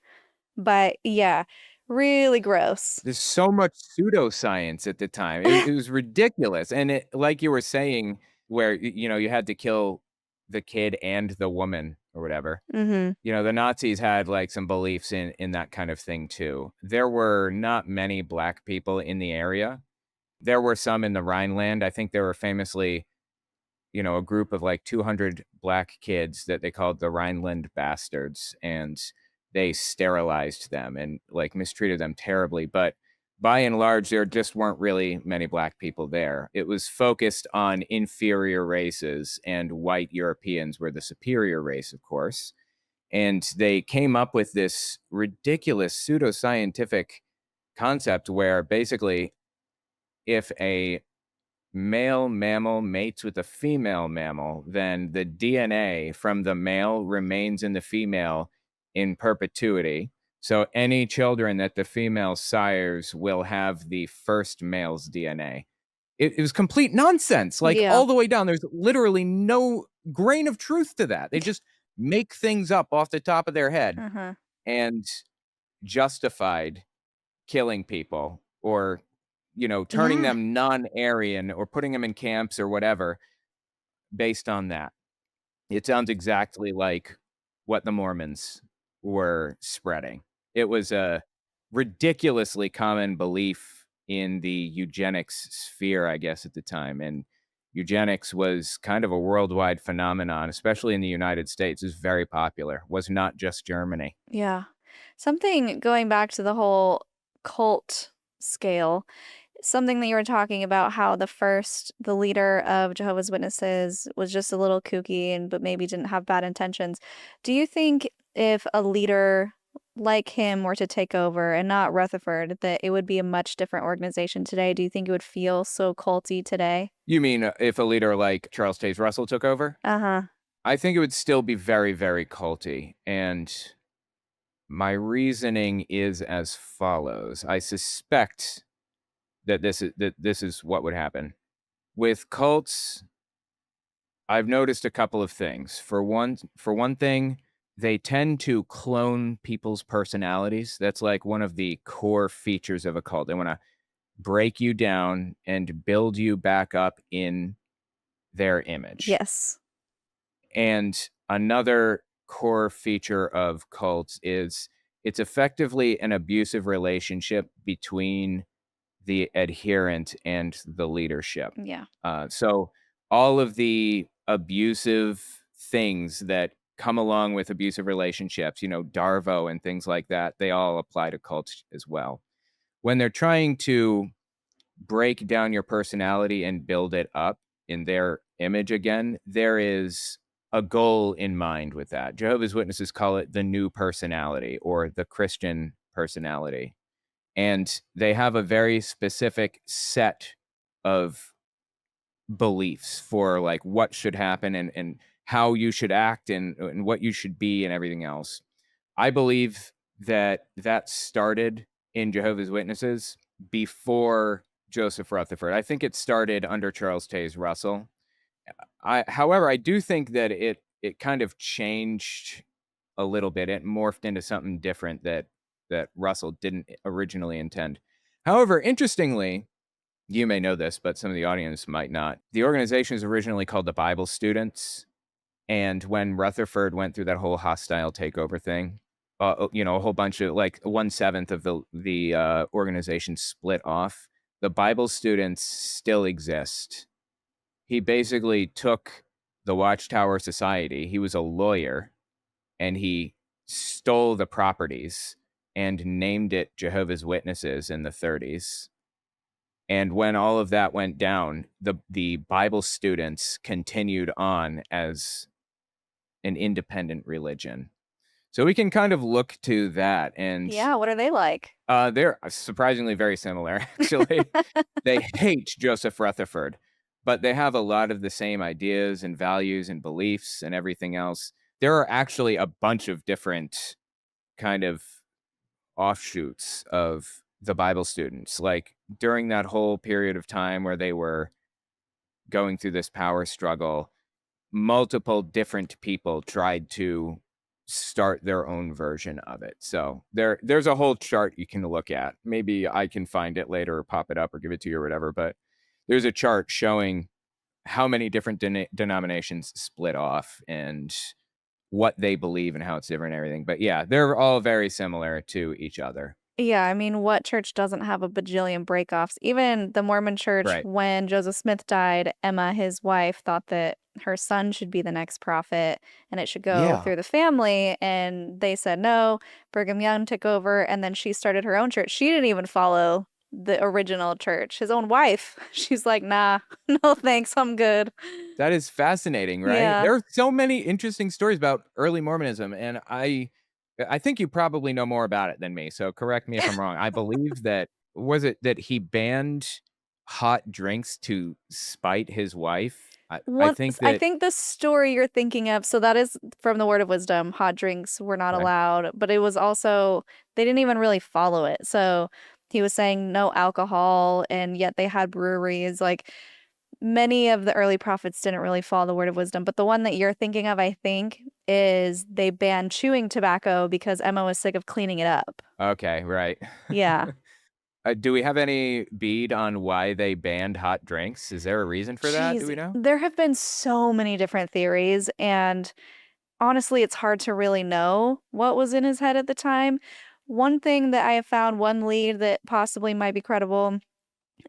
but yeah, really gross. There's so much pseudoscience at the time. It was ridiculous. And like you were saying, where you had to kill the kid and the woman or whatever. Mhm. The Nazis had, like, some beliefs in that kind of thing too. There were not many black people in the area. There were some in the Rhineland. I think there were famously, a group of, like, 200 black kids that they called the Rhineland bastards, and they sterilized them and, like, mistreated them terribly, but by and large, there just weren't really many black people there. It was focused on inferior races, and white Europeans were the superior race, of course. And they came up with this ridiculous pseudoscientific concept where basically, if a male mammal mates with a female mammal, then the DNA from the male remains in the female in perpetuity. So any children that the female sires will have the first male's DNA. It was complete nonsense, like Yeah. all the way down. There's literally no grain of truth to that. They just make things up off the top of their head Uh-huh. and justified killing people or, turning Yeah. them non-Aryan or putting them in camps or whatever based on that. It sounds exactly like what the Mormons were spreading. It was a ridiculously common belief in the eugenics sphere, I guess, at the time. And eugenics was kind of a worldwide phenomenon, especially in the United States. It was very popular, was not just Germany. Yeah. Something going back to the whole cult scale, something that you were talking about how the leader of Jehovah's Witnesses was just a little kooky and but maybe didn't have bad intentions. Do you think if a leader like him were to take over and not Rutherford, that it would be a much different organization today? Do you think it would feel so culty today? You mean if a leader like Charles Taze Russell took over? Uh-huh. I think it would still be very, very culty. And my reasoning is as follows. I suspect that this is what would happen. With cults, I've noticed a couple of things. For one thing, they tend to clone people's personalities. That's like one of the core features of a cult. They want to break you down and build you back up in their image. Yes. And another core feature of cults is it's effectively an abusive relationship between the adherent and the leadership. Yeah. So all of the abusive things that come along with abusive relationships, Darvo and things like that, they all apply to cults as well. When they're trying to break down your personality and build it up in their image again, there is a goal in mind with that. Jehovah's Witnesses call it the new personality or the Christian personality. And they have a very specific set of beliefs for like what should happen and how you should act and what you should be and everything else. I believe that started in Jehovah's Witnesses before Joseph Rutherford. I think it started under Charles Taze Russell. However, I do think that it kind of changed a little bit. It morphed into something different that Russell didn't originally intend. However, interestingly, you may know this, but some of the audience might not. The organization was originally called the Bible Students, and when Rutherford went through that whole hostile takeover thing, a whole bunch of like 1/7 of the organization split off. The Bible Students still exist. He basically took the Watchtower Society. He was a lawyer, and he stole the properties and named it Jehovah's Witnesses in the 30s. And when all of that went down, the Bible Students continued on as an independent religion. So we can kind of look to that, and Yeah, what are they like? they're surprisingly very similar, actually. They hate Joseph Rutherford, but they have a lot of the same ideas and values and beliefs and everything else. There are actually a bunch of different kind of offshoots of the Bible Students. Like during that whole period of time where they were going through this power struggle, multiple different people tried to start their own version of it. So there's a whole chart you can look at. Maybe I can find it later or pop it up or give it to you or whatever, but there's a chart showing how many different denominations split off and what they believe and how it's different and everything. But yeah, they're all very similar to each other. Yeah, I mean, what church doesn't have a bajillion breakoffs? Even the Mormon church, Right. when Joseph Smith died, Emma, his wife, thought that her son should be the next prophet and it should go Yeah. through the family. And they said no. Brigham Young took over and then she started her own church. She didn't even follow the original church. His own wife, she's like, nah, no thanks, I'm good. That is fascinating, right? Yeah. There are so many interesting stories about early Mormonism, and I think you probably know more about it than me, so correct me if I'm wrong. I believe that was it that he banned hot drinks to spite his wife? I think I that think the story you're thinking of, so that is from the Word of Wisdom. Hot drinks were not okay. allowed, but it was also, they didn't even really follow it. So he was saying no alcohol, and yet they had breweries. Like many of the early prophets didn't really follow the Word of Wisdom. But the one that you're thinking of, I think, is they banned chewing tobacco because Emma was sick of cleaning it up. Okay, right. Yeah. Do we have any bead on why they banned hot drinks? Is there a reason for that? Do Jeez, we know? there have been so many different theories, and honestly, it's hard to really know what was in his head at the time. One thing that I have found, one lead that possibly might be credible,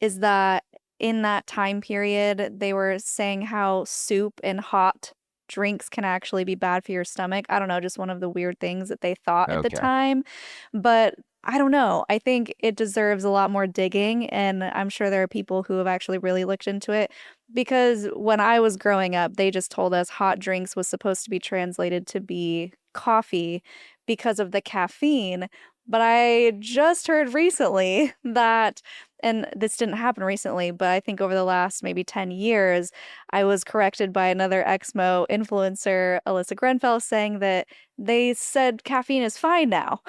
is that in that time period, they were saying how soup and hot drinks can actually be bad for your stomach. I don't know, just one of the weird things that they thought at the Okay. time. But I don't know. I think it deserves a lot more digging, and I'm sure there are people who have actually really looked into it. Because when I was growing up, they just told us hot drinks was supposed to be translated to be coffee, because of the caffeine. But I just heard recently that, and this didn't happen recently, but I think over the last maybe 10 years, I was corrected by another Exmo influencer, Alyssa Grenfell, saying that they said caffeine is fine now.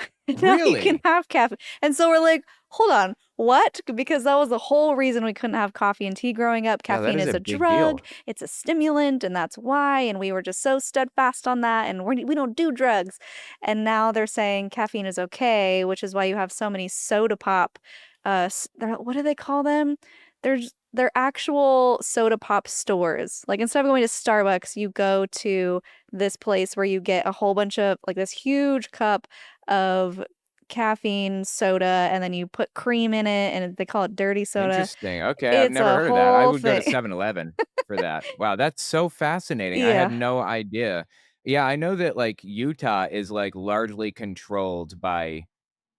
Now you can Really? have caffeine. And so we're like, hold on, what? Because that was the whole reason we couldn't have coffee and tea growing up. Yeah, that Caffeine is is a a big drug, deal. it's a stimulant, and that's why. And we were just so steadfast on that. And we don't do drugs. And now they're saying caffeine is okay, which is why you have so many soda pop. What do they call them? They're actual soda pop stores. Like instead of going to Starbucks, you go to this place where you get a whole bunch of like this huge cup of caffeine soda and then you put cream in it and they call it dirty soda. Interesting. Okay, I've It's never a heard of that. I whole would go to thing. 7-Eleven for that. Wow, that's so fascinating. I had Yeah. no idea. Yeah, I know that, like, Utah is, like, largely controlled by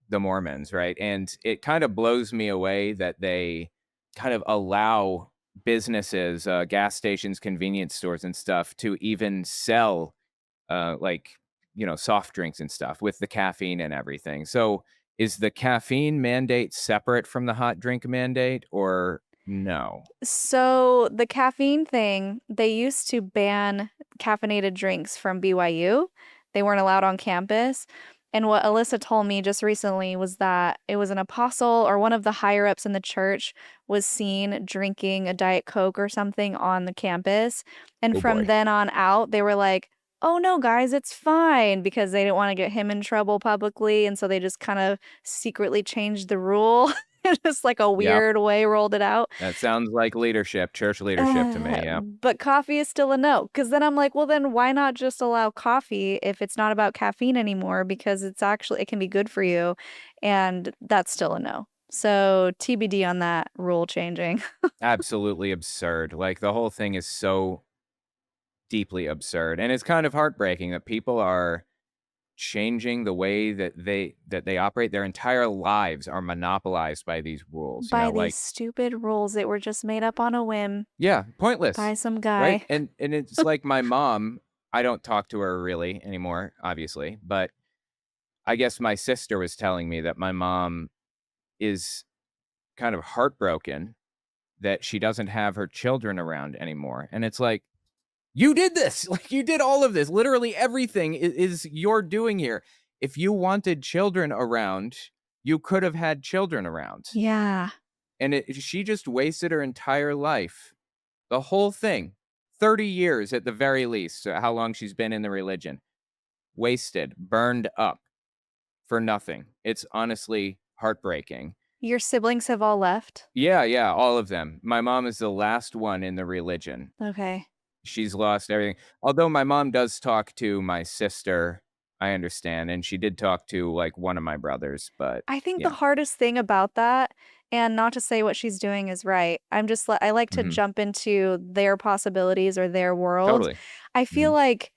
the Mormons, right? And it kind of blows me away that they kind of allow businesses, gas stations, convenience stores, and stuff to even sell like, soft drinks and stuff with the caffeine and everything. So is the caffeine mandate separate from the hot drink mandate or no? So the caffeine thing, they used to ban caffeinated drinks from BYU. They weren't allowed on campus. And what Alyssa told me just recently was that it was an apostle or one of the higher ups in the church was seen drinking a Diet Coke or something on the campus. And Oh from boy. then on out, they were like, oh no, guys, it's fine because they didn't want to get him in trouble publicly. And so they just kind of secretly changed the rule. Just like a Yep. weird way rolled it out. That sounds like leadership, church leadership to me. Yep. But coffee is still a no. Because then I'm like, well, then why not just allow coffee if it's not about caffeine anymore? Because it can be good for you. And that's still a no. So TBD on that rule changing. Absolutely absurd. Like the whole thing is so deeply absurd. And it's kind of heartbreaking that people are changing the way that they operate. Their entire lives are monopolized by these rules, By these like stupid rules that were just made up on a whim yeah, by pointless, some right? guy. And it's like my mom, I don't talk to her really anymore, obviously, but I guess my sister was telling me that my mom is kind of heartbroken that she doesn't have her children around anymore. And it's like, you did this. Like you did all of this. Literally everything is your doing here. If you wanted children around, you could have had children around. Yeah. And she just wasted her entire life. The whole thing. 30 years at the very least, how long she's been in the religion. Wasted, burned up for nothing. It's honestly heartbreaking. Your siblings have all left? Yeah, yeah, all of them. My mom is the last one in the religion. Okay. She's lost everything. Although my mom does talk to my sister, I understand, and she did talk to, like, one of my brothers, but I think the yeah. hardest thing about that, and not to say what she's doing is right, I like to Mhm. jump into their possibilities or their world. Totally. I feel Mhm. like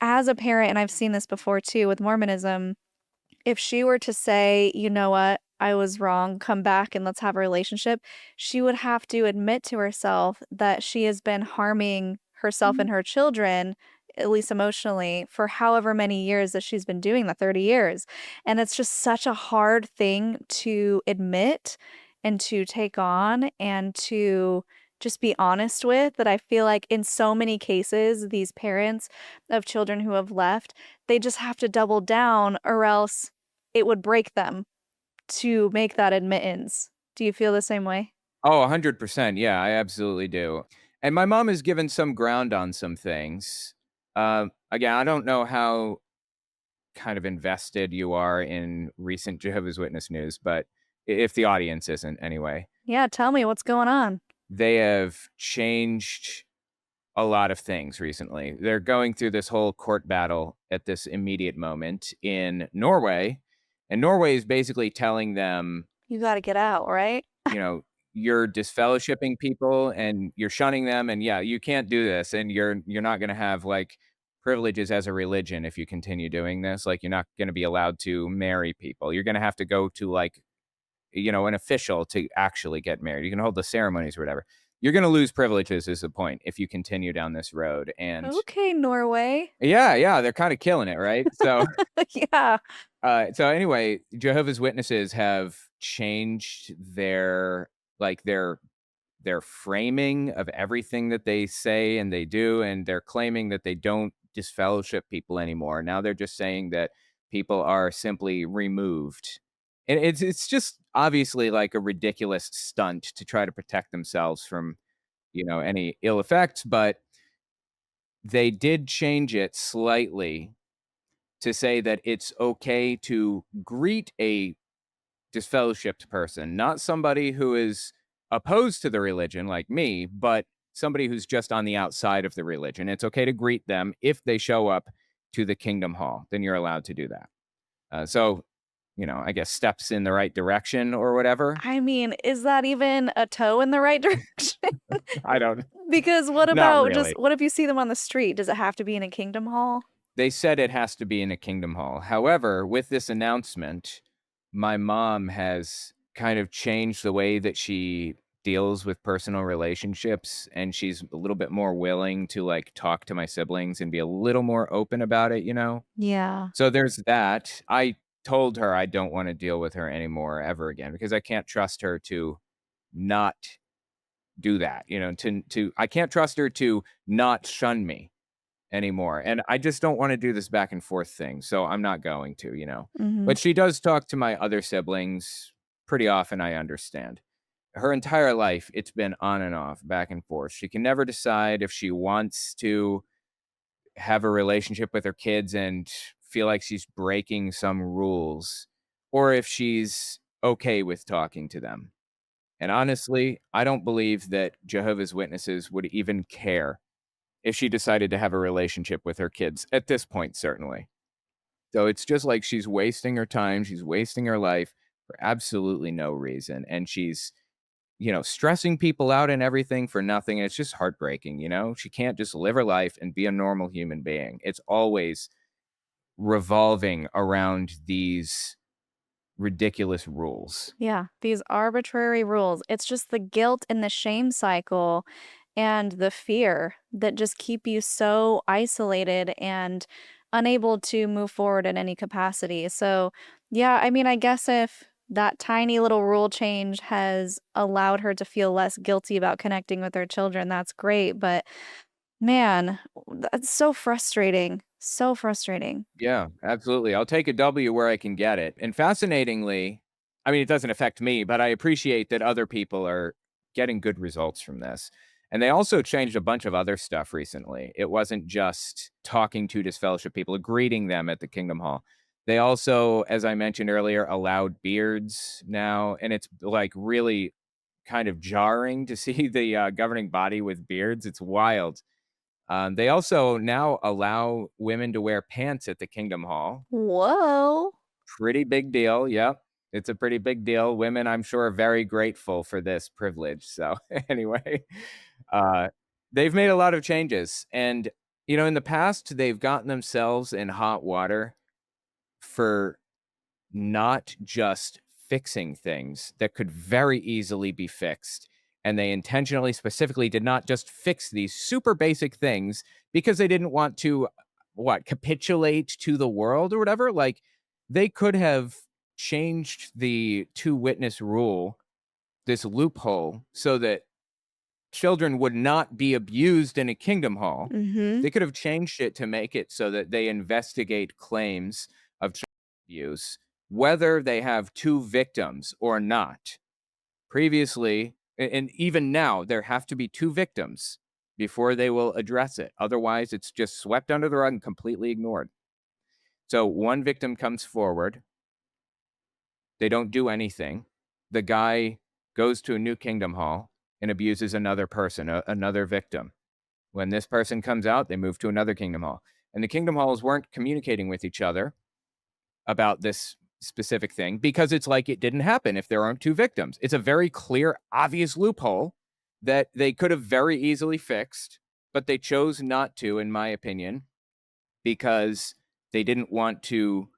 as a parent, and I've seen this before too with Mormonism, if she were to say, "You know what? I was wrong. Come back and let's have a relationship," she would have to admit to herself that she has been harming herself and her children, at least emotionally, for however many years that she's been doing that, 30 years. And it's just such a hard thing to admit and to take on and to just be honest with that I feel like in so many cases, these parents of children who have left, they just have to double down or else it would break them to make that admittance. Do you feel the same way? Oh, 100%, yeah, I absolutely do. And my mom has given some ground on some things. Again, I don't know how kind of invested you are in recent Jehovah's Witness news, but if the audience isn't anyway, Yeah, tell me what's going on. they have changed a lot of things recently. They're going through this whole court battle at this immediate moment in Norway, and Norway is basically telling them, You gotta get out, right? you know, you're disfellowshipping people and you're shunning them, and yeah, you can't do this, and you're not going to have like privileges as a religion if you continue doing this. Like you're not going to be allowed to marry people. You're going to have to go to like an official to actually get married. You can hold the ceremonies or whatever. you're going to lose privileges is the point if you continue down this road. And Okay, Norway. yeah, they're kind of killing it, right? So Yeah. so anyway, Jehovah's Witnesses have changed their framing of everything that they say and they do, and they're claiming that they don't disfellowship people anymore. Now they're just saying that people are simply removed. And it's just obviously like a ridiculous stunt to try to protect themselves from, any ill effects, but they did change it slightly to say that it's okay to greet a disfellowshipped person, not somebody who is opposed to the religion like me, but somebody who's just on the outside of the religion. It's okay to greet them if they show up to the Kingdom Hall. Then you're allowed to do that. So, I guess steps in the right direction or whatever. I mean, is that even a toe in the right direction? I don't, Because what not about really. what if you see them on the street? Does it have to be in a kingdom hall? They said it has to be in a Kingdom Hall. However, with this announcement, my mom has kind of changed the way that she deals with personal relationships, and she's a little bit more willing to like talk to my siblings and be a little more open about it. Yeah. So there's that. I told her I don't want to deal with her anymore ever again because I can't trust her to not do that, to I can't trust her to not shun me anymore. And I just don't want to do this back and forth thing. So I'm not going to. Mhm. But she does talk to my other siblings pretty often, I understand. Her entire life, it's been on and off, back and forth. She can never decide if she wants to have a relationship with her kids and feel like she's breaking some rules or if she's okay with talking to them. And honestly, I don't believe that Jehovah's Witnesses would even care if she decided to have a relationship with her kids at this point, certainly. So it's just like she's wasting her time, she's wasting her life for absolutely no reason. And she's, stressing people out and everything for nothing. And it's just heartbreaking. She can't just live her life and be a normal human being. It's always revolving around these ridiculous rules. Yeah, these arbitrary rules. It's just the guilt and the shame cycle and the fear that just keep you so isolated and unable to move forward in any capacity. So, yeah, I mean, I guess if that tiny little rule change has allowed her to feel less guilty about connecting with her children, that's great. But man, that's so frustrating. So frustrating. Yeah, absolutely. I'll take a W where I can get it. And fascinatingly, I mean, it doesn't affect me, but I appreciate that other people are getting good results from this. And they also changed a bunch of other stuff recently. It wasn't just talking to disfellowship people, greeting them at the Kingdom Hall. They also, as I mentioned earlier, allowed beards now. And it's like really kind of jarring to see the governing body with beards. It's wild. They also now allow women to wear pants at the Kingdom Hall. Whoa. Pretty big deal. Yep. It's a pretty big deal. Women, I'm sure, are very grateful for this privilege. So, anyway, uh, they've made a lot of changes. And, in the past, they've gotten themselves in hot water for not just fixing things that could very easily be fixed. And they intentionally, specifically, did not just fix these super basic things because they didn't want to, capitulate to the world or whatever. Like, they could have changed the two witness rule, this loophole, so that children would not be abused in a Kingdom Hall. Mhm. They could have changed it to make it so that they investigate claims of child abuse, whether they have two victims or not. Previously, and even now, there have to be two victims before they will address it. Otherwise, it's just swept under the rug and completely ignored. So one victim comes forward, they don't do anything. The guy goes to a new Kingdom Hall and abuses another person, another victim. When this person comes out, they move to another Kingdom Hall. And the Kingdom Halls weren't communicating with each other about this specific thing because it's like it didn't happen if there aren't two victims. It's a very clear, obvious loophole that they could have very easily fixed, but they chose not to, in my opinion, because they didn't want to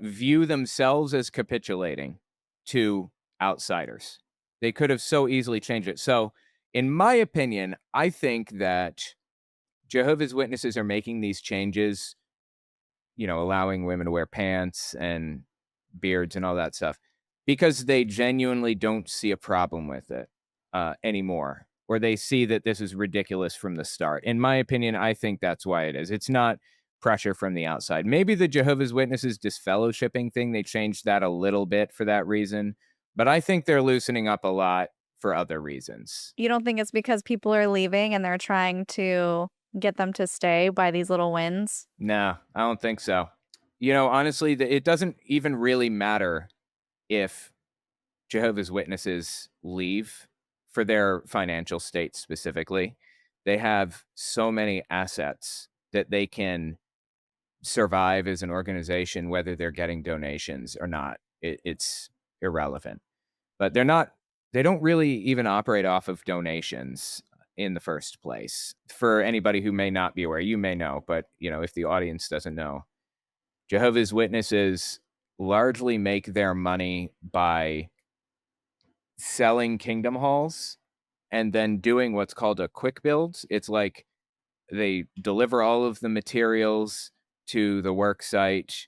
view themselves as capitulating to outsiders. They could have so easily changed it. So In my opinion, I think that Jehovah's Witnesses are making these changes, allowing women to wear pants and beards and all that stuff because they genuinely don't see a problem with it anymore, or they see that this is ridiculous from the start. In my opinion, I think that's why it is. It's not pressure from the outside. Maybe the Jehovah's Witnesses disfellowshipping thing, they changed that a little bit for that reason, but I think they're loosening up a lot for other reasons. You don't think it's because people are leaving and they're trying to get them to stay by these little wins? No, I don't think so. Honestly, it doesn't even really matter if Jehovah's Witnesses leave for their financial state specifically. They have so many assets that they can survive as an organization, whether they're getting donations or not. It's irrelevant. But they don't really even operate off of donations in the first place. For anybody who may not be aware, you may know, but if the audience doesn't know, Jehovah's Witnesses largely make their money by selling kingdom halls and then doing what's called a quick build. It's like they deliver all of the materials to the work site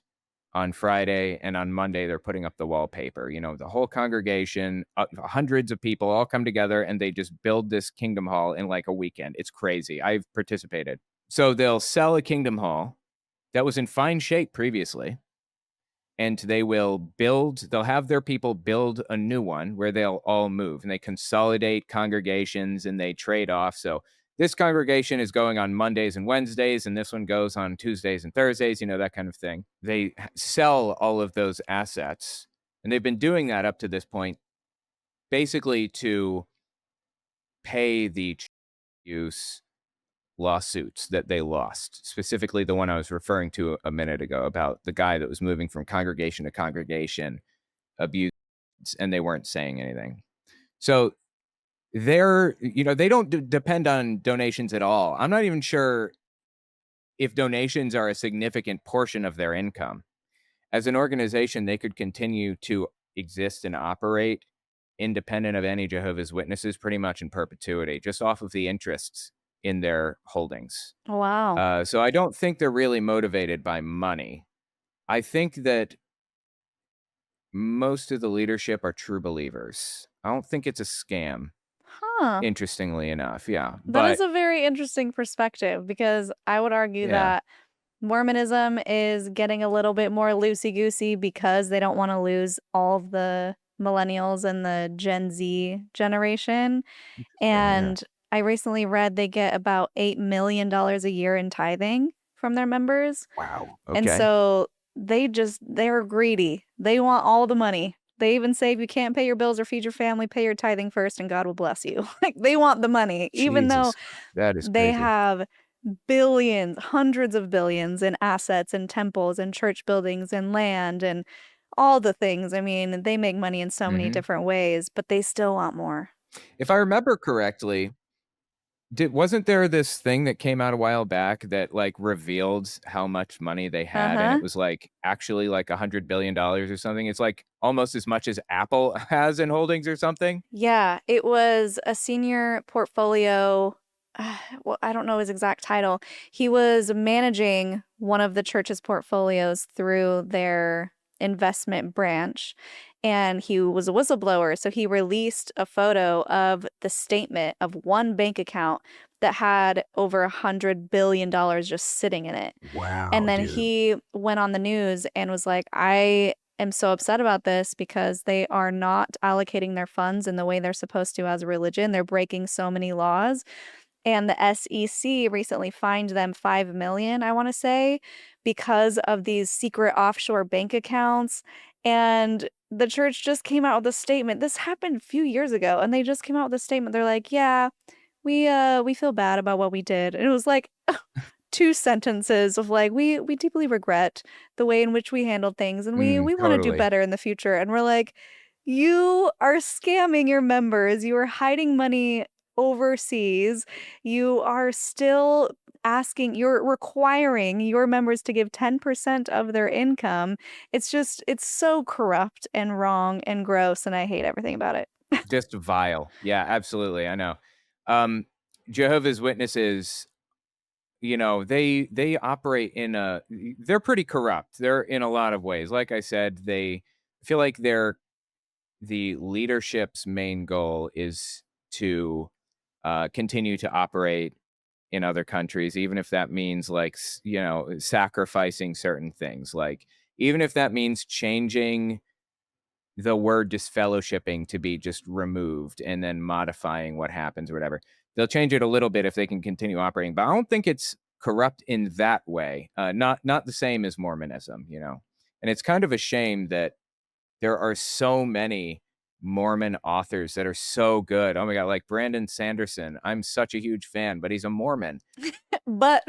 on Friday, and on Monday they're putting up the wallpaper. The whole congregation, hundreds of people all come together and they just build this kingdom hall in like a weekend. It's crazy. I've participated. So they'll sell a kingdom hall that was in fine shape previously, and they'll have their people build a new one where they'll all move, and they consolidate congregations and they trade off. So this congregation is going on Mondays and Wednesdays, and this one goes on Tuesdays and Thursdays, that kind of thing. They sell all of those assets, and they've been doing that up to this point, basically to pay the use lawsuits that they lost, specifically the one I was referring to a minute ago about the guy that was moving from congregation to congregation, abused, and they weren't saying anything. So they don't depend on donations at all. I'm not even sure if donations are a significant portion of their income. As an organization, they could continue to exist and operate independent of any Jehovah's Witnesses pretty much in perpetuity, just off of the interests in their holdings. Wow. So I don't think they're really motivated by money. I think that most of the leadership are true believers. I don't think it's a scam, Huh. interestingly enough. Yeah. That is But a very interesting perspective because I would argue yeah, that Mormonism is getting a little bit more loosey-goosey because they don't want to lose all of the millennials and the Gen Z generation. interesting. Yeah. And I recently read they get about $8 million a year in tithing from their members. Wow. And Okay. so they're greedy. They want all the money. They even say if you can't pay your bills or feed your family, pay your tithing first and God will bless you. Like they want the money, even though Jesus. That is they crazy. have billions, hundreds of billions in assets and temples and church buildings and land and all the things. I mean, they make money in so many Hmm. different ways, but they still want more. If I remember correctly, wasn't there this thing that came out a while back that like revealed how much money they had, and Uh-huh. it was like actually like $100 billion or something? It's like almost as much as Apple has in holdings or something. Yeah, it was a senior portfolio. Well, I don't know his exact title. He was managing one of the church's portfolios through their investment branch, and he was a whistleblower. So he released a photo of the statement of one bank account that had over $100 billion just sitting in it. And Wow, then dude. he went on the news and was like, I am so upset about this because they are not allocating their funds in the way they're supposed to as a religion. They're breaking so many laws. And the SEC recently fined them $5 million, I want to say, because of these secret offshore bank accounts. And the church just came out with a statement. This happened a few years ago, and they just came out with a statement. They're like, "Yeah, we feel bad about what we did." And it was like two sentences of like, we deeply regret the way in which we handled things, and we want to do Totally. better in the future. And we're like, you are scamming your members. You are hiding money overseas. You are still you're requiring your members to give 10% of their income. It's so corrupt and wrong and gross, and I hate everything about it. Just vile. Yeah, absolutely. I know. Um, Jehovah's Witnesses, they operate in they're pretty corrupt. They're in a lot of ways. Like I said, they feel like the leadership's main goal is to continue to operate in other countries, even if that means like sacrificing certain things, like even if that means changing the word disfellowshipping to be just removed and then modifying what happens or whatever. They'll change it a little bit if they can continue operating, but I don't think it's corrupt in that way. Not the same as Mormonism, And it's kind of a shame that there are so many Mormon authors that are so good. Oh my God, like Brandon Sanderson. I'm such a huge fan, but he's a Mormon. But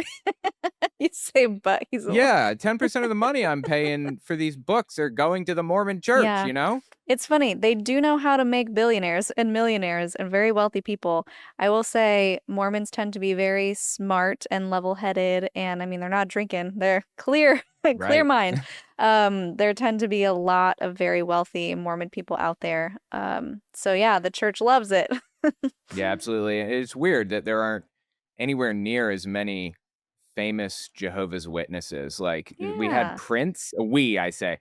you say, but he's a Yeah, 10% of the money I'm paying for these books are going to the Mormon church, Yeah. It's funny. They do know how to make billionaires and millionaires and very wealthy people. I will say Mormons tend to be very smart and level-headed, and I mean, they're not drinking. They're clear, clear Right? mind. There tend to be a lot of very wealthy Mormon people out there. So yeah, the church loves it. Yeah, absolutely. It's weird that there aren't anywhere near as many famous Jehovah's Witnesses. Like we had Yeah. Prince, I say.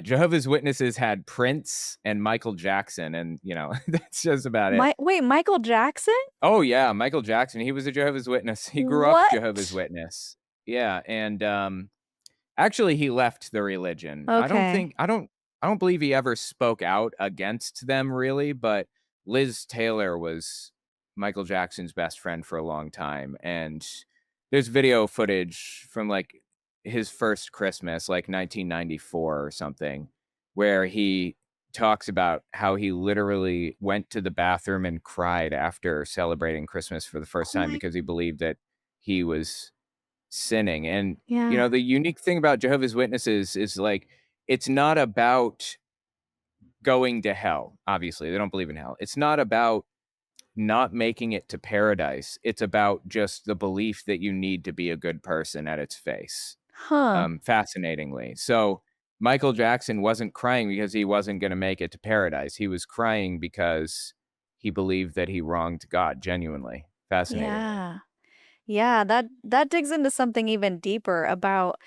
Jehovah's Witnesses had Prince and Michael Jackson, and that's just about it. Wait, Michael Jackson? Oh yeah, Michael Jackson. He was a Jehovah's Witness. He grew up Jehovah's What? Witness. Yeah, and actually he left the religion. Okay. I don't believe he ever spoke out against them really, but Liz Taylor was Michael Jackson's best friend for a long time, and there's video footage from like his first Christmas, like 1994 or something, where he talks about how he literally went to the bathroom and cried after celebrating Christmas for the first Oh time my. because he believed that he was sinning. And Yeah. the unique thing about Jehovah's Witnesses is like it's not about going to hell. Obviously, they don't believe in hell. It's not about not making it to paradise. It's about just the belief that you need to be a good person at its face. Huh. Fascinatingly. So Michael Jackson wasn't crying because he wasn't going to make it to paradise. He was crying because he believed that he wronged God genuinely. Fascinatingly. Yeah. Yeah, that digs into something even deeper about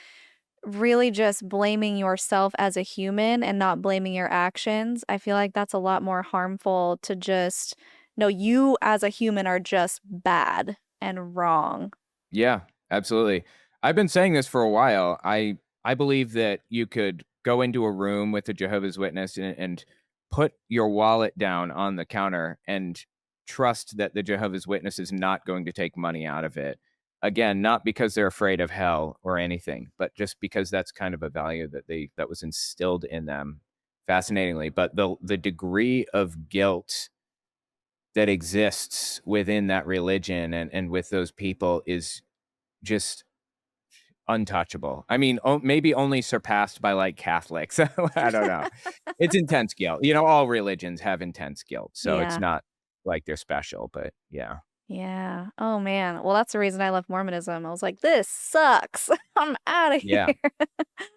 really just blaming yourself as a human and not blaming your actions. I feel like that's a lot more harmful to just no, you as a human are just bad and wrong. Yeah, absolutely. I've been saying this for a while. I believe that you could go into a room with a Jehovah's Witness and put your wallet down on the counter and trust that the Jehovah's Witness is not going to take money out of it. Again, not because they're afraid of hell or anything, but just because that's kind of a value that was instilled in them fascinatingly. But the degree of guilt that exists within that religion and with those people is just untouchable. I mean, maybe only surpassed by like Catholics. I don't know. It's intense guilt. All religions have intense guilt, so it's Yeah. not like they're special, but yeah. Yeah. Oh man. Well, that's the reason I left Mormonism. I was like, this sucks. I'm out of Yeah. here.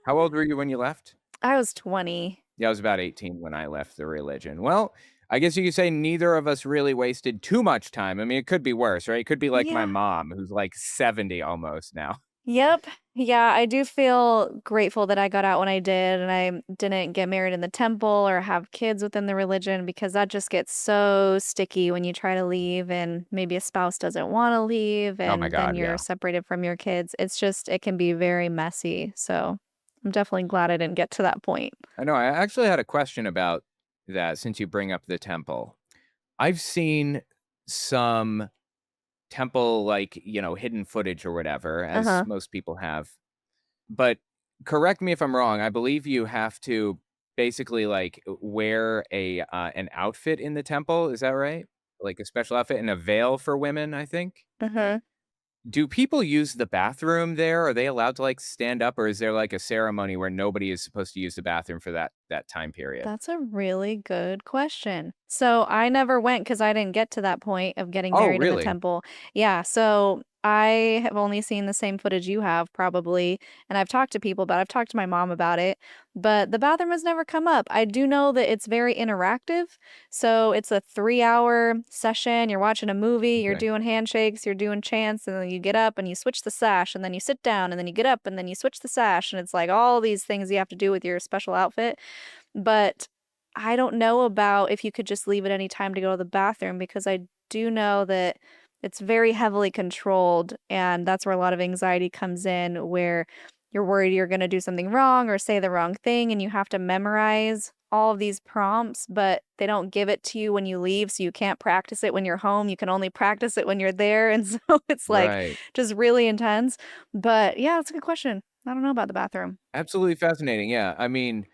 How old were you when you left? I was 20. Yeah, I was about 18 when I left the religion. Well, I guess you could say neither of us really wasted too much time. I mean, it could be worse, right? It could be like my Yeah. mom, who's like 70 almost now. Yep. Yeah, I do feel grateful that I got out when I did and I didn't get married in the temple or have kids within the religion because that just gets so sticky when you try to leave and maybe a spouse doesn't want to leave Oh my and then God, you're yeah. separated from your kids. It's just, it can be very messy. So I'm definitely glad I didn't get to that point. I know. I actually had a question about that since you bring up the temple. I've seen some temple, like, hidden footage or whatever, Uh as huh. most people have. But correct me if I'm wrong. I believe you have to basically like wear an outfit in the temple. Is that right? Like a special outfit and a veil for women, I think. Uh huh. Do people use the bathroom there? Are they allowed to like stand up, or is there like a ceremony where nobody is supposed to use the bathroom for that time period? That's a really good question. So I never went because I didn't get to that point of getting Oh, married in the really? temple. Yeah, so I have only seen the same footage you have probably, and I've talked to people about it. I've talked to my mom about it, but the bathroom has never come up. I do know that it's very interactive. So it's a 3-hour session. You're watching a movie, you're Okay. doing handshakes, you're doing chants, and then you get up and you switch the sash, and then you sit down, and then you get up, and then you switch the sash. And it's like all these things you have to do with your special outfit. But I don't know about if you could just leave at any time to go to the bathroom because I do know that it's very heavily controlled, and that's where a lot of anxiety comes in, where you're worried you're gonna do something wrong or say the wrong thing, and you have to memorize all of these prompts, but they don't give it to you when you leave, so you can't practice it when you're home. You can only practice it when you're there, and so it's, like, Right. just really intense. But, yeah, that's a good question. I don't know about the bathroom. Absolutely fascinating. Yeah. I mean,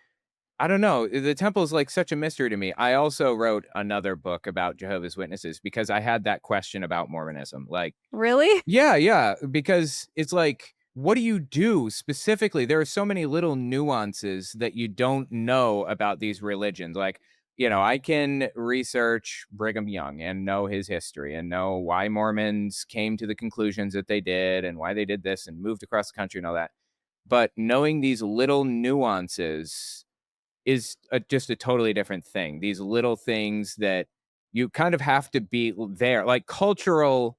I don't know. The temple is like such a mystery to me. I also wrote another book about Jehovah's Witnesses because I had that question about Mormonism. Like, Really? yeah, yeah, because it's like, what do you do specifically? There are so many little nuances that you don't know about these religions. Like, I can research Brigham Young and know his history and know why Mormons came to the conclusions that they did and why they did this and moved across the country and all that. But knowing these little nuances is just a totally different thing. These little things that you kind of have to be there, like cultural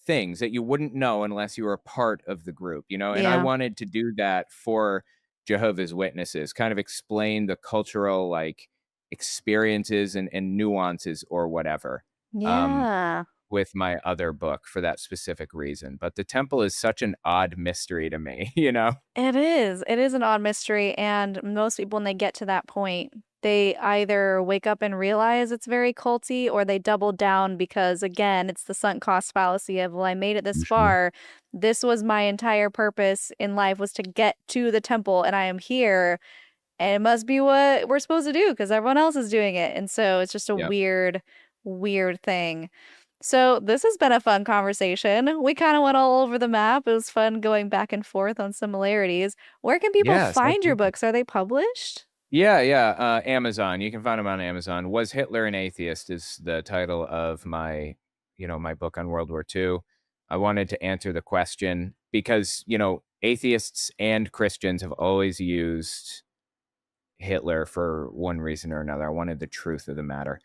things that you wouldn't know unless you were a part of the group, And I Yeah. wanted to do that for Jehovah's Witnesses, kind of explain the cultural like experiences and nuances or whatever. Um, Yeah. with my other book for that specific reason. But the temple is such an odd mystery to me, you know? It is. It is an odd mystery, and most people, when they get to that point, they either wake up and realize it's very culty, or they double down because, again, it's the sunk cost fallacy of, well, I made it this Sure. far. This was my entire purpose in life was to get to the temple, and I am here, and it must be what we're supposed to do because everyone else is doing it. And so it's just a Yeah. weird, weird thing. So this has been a fun conversation. We kind of went all over the map. It was fun going back and forth on similarities. Where can people Yes, find your absolutely. books? Are they published? Yeah, yeah, Amazon. You can find them on Amazon. Was Hitler an Atheist is the title of my book on World War II. I wanted to answer the question because, atheists and Christians have always used Hitler for one reason or another. I wanted the truth of the matter.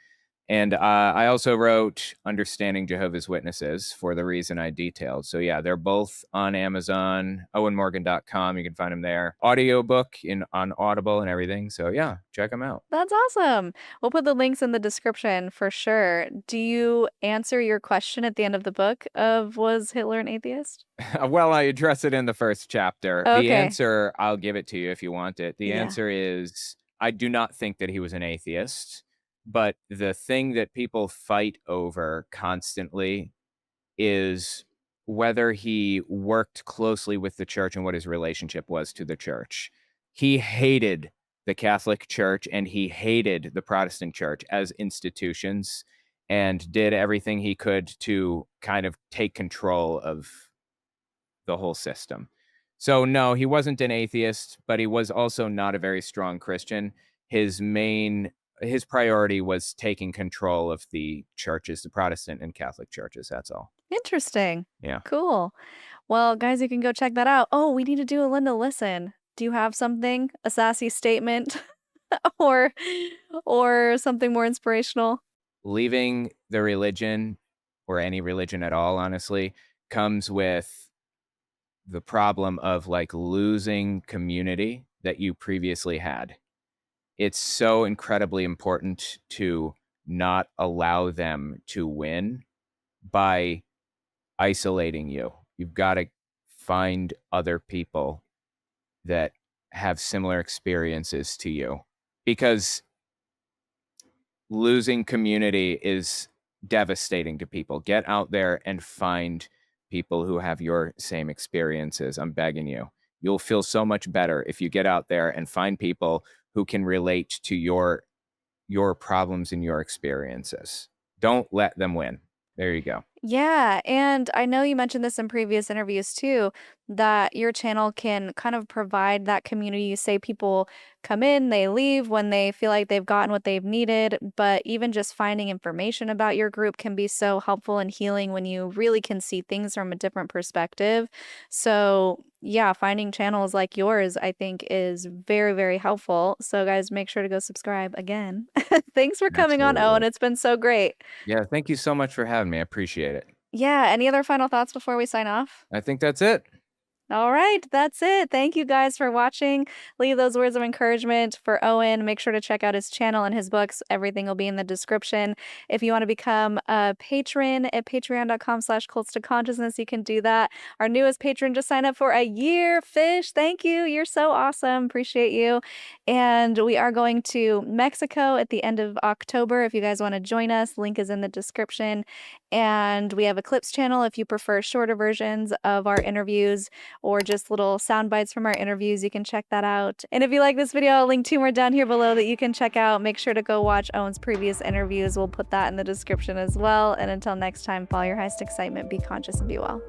And I also wrote Understanding Jehovah's Witnesses for the reason I detailed. So yeah, they're both on Amazon, owenmorgan.com. You can find them there. Audiobook on Audible and everything. So yeah, check them out. That's awesome. We'll put the links in the description for sure. Do you answer your question at the end of the book of was Hitler an atheist? Well, I address it in the first chapter. The Okay. answer, I'll give it to you if you want it. The Yeah. answer is I do not think that he was an atheist, but the thing that people fight over constantly is whether he worked closely with the church and what his relationship was to the church. He hated the Catholic Church and he hated the Protestant Church as institutions and did everything he could to kind of take control of the whole system. So no, he wasn't an atheist, but he was also not a very strong Christian. His priority was taking control of the churches, the Protestant and Catholic churches, that's all. Interesting. Yeah. Cool. Well, guys, you can go check that out. Oh, we need to do a Linda listen. Do you have something? A sassy statement or or something more inspirational? Leaving the religion or any religion at all, honestly, comes with the problem of like losing community that you previously had. It's so incredibly important to not allow them to win by isolating you. You've got to find other people that have similar experiences to you because losing community is devastating to people. Get out there and find people who have your same experiences. I'm begging you. You'll feel so much better if you get out there and find people who can relate to your problems and your experiences. Don't let them win. There you go. Yeah, and I know you mentioned this in previous interviews too, that your channel can kind of provide that community. You say people come in, they leave when they feel like they've gotten what they've needed, but even just finding information about your group can be so helpful and healing when you really can see things from a different perspective. So, yeah, finding channels like yours, I think, is very, very helpful. So, guys, make sure to go subscribe again. Thanks for coming on, Owen. Absolutely. It's been so great. Yeah, thank you so much for having me. I appreciate it. Yeah, any other final thoughts before we sign off? I think that's it. All right, that's it. Thank you guys for watching. Leave those words of encouragement for Owen. Make sure to check out his channel and his books. Everything will be in the description. If you want to become a patron at patreon.com/cults to consciousness, you can do that. Our newest patron just signed up for a year. Fish, thank you. You're so awesome. Appreciate you. And we are going to Mexico at the end of October. If you guys want to join us, link is in the description. And we have a clips channel if you prefer shorter versions of our interviews or just little sound bites from our interviews. You can check that out. And if you like this video, I'll link 2 more down here below that you can check out. Make sure to go watch Owen's previous interviews. We'll put that in the description as well. And until next time, follow your highest excitement, be conscious, and be well.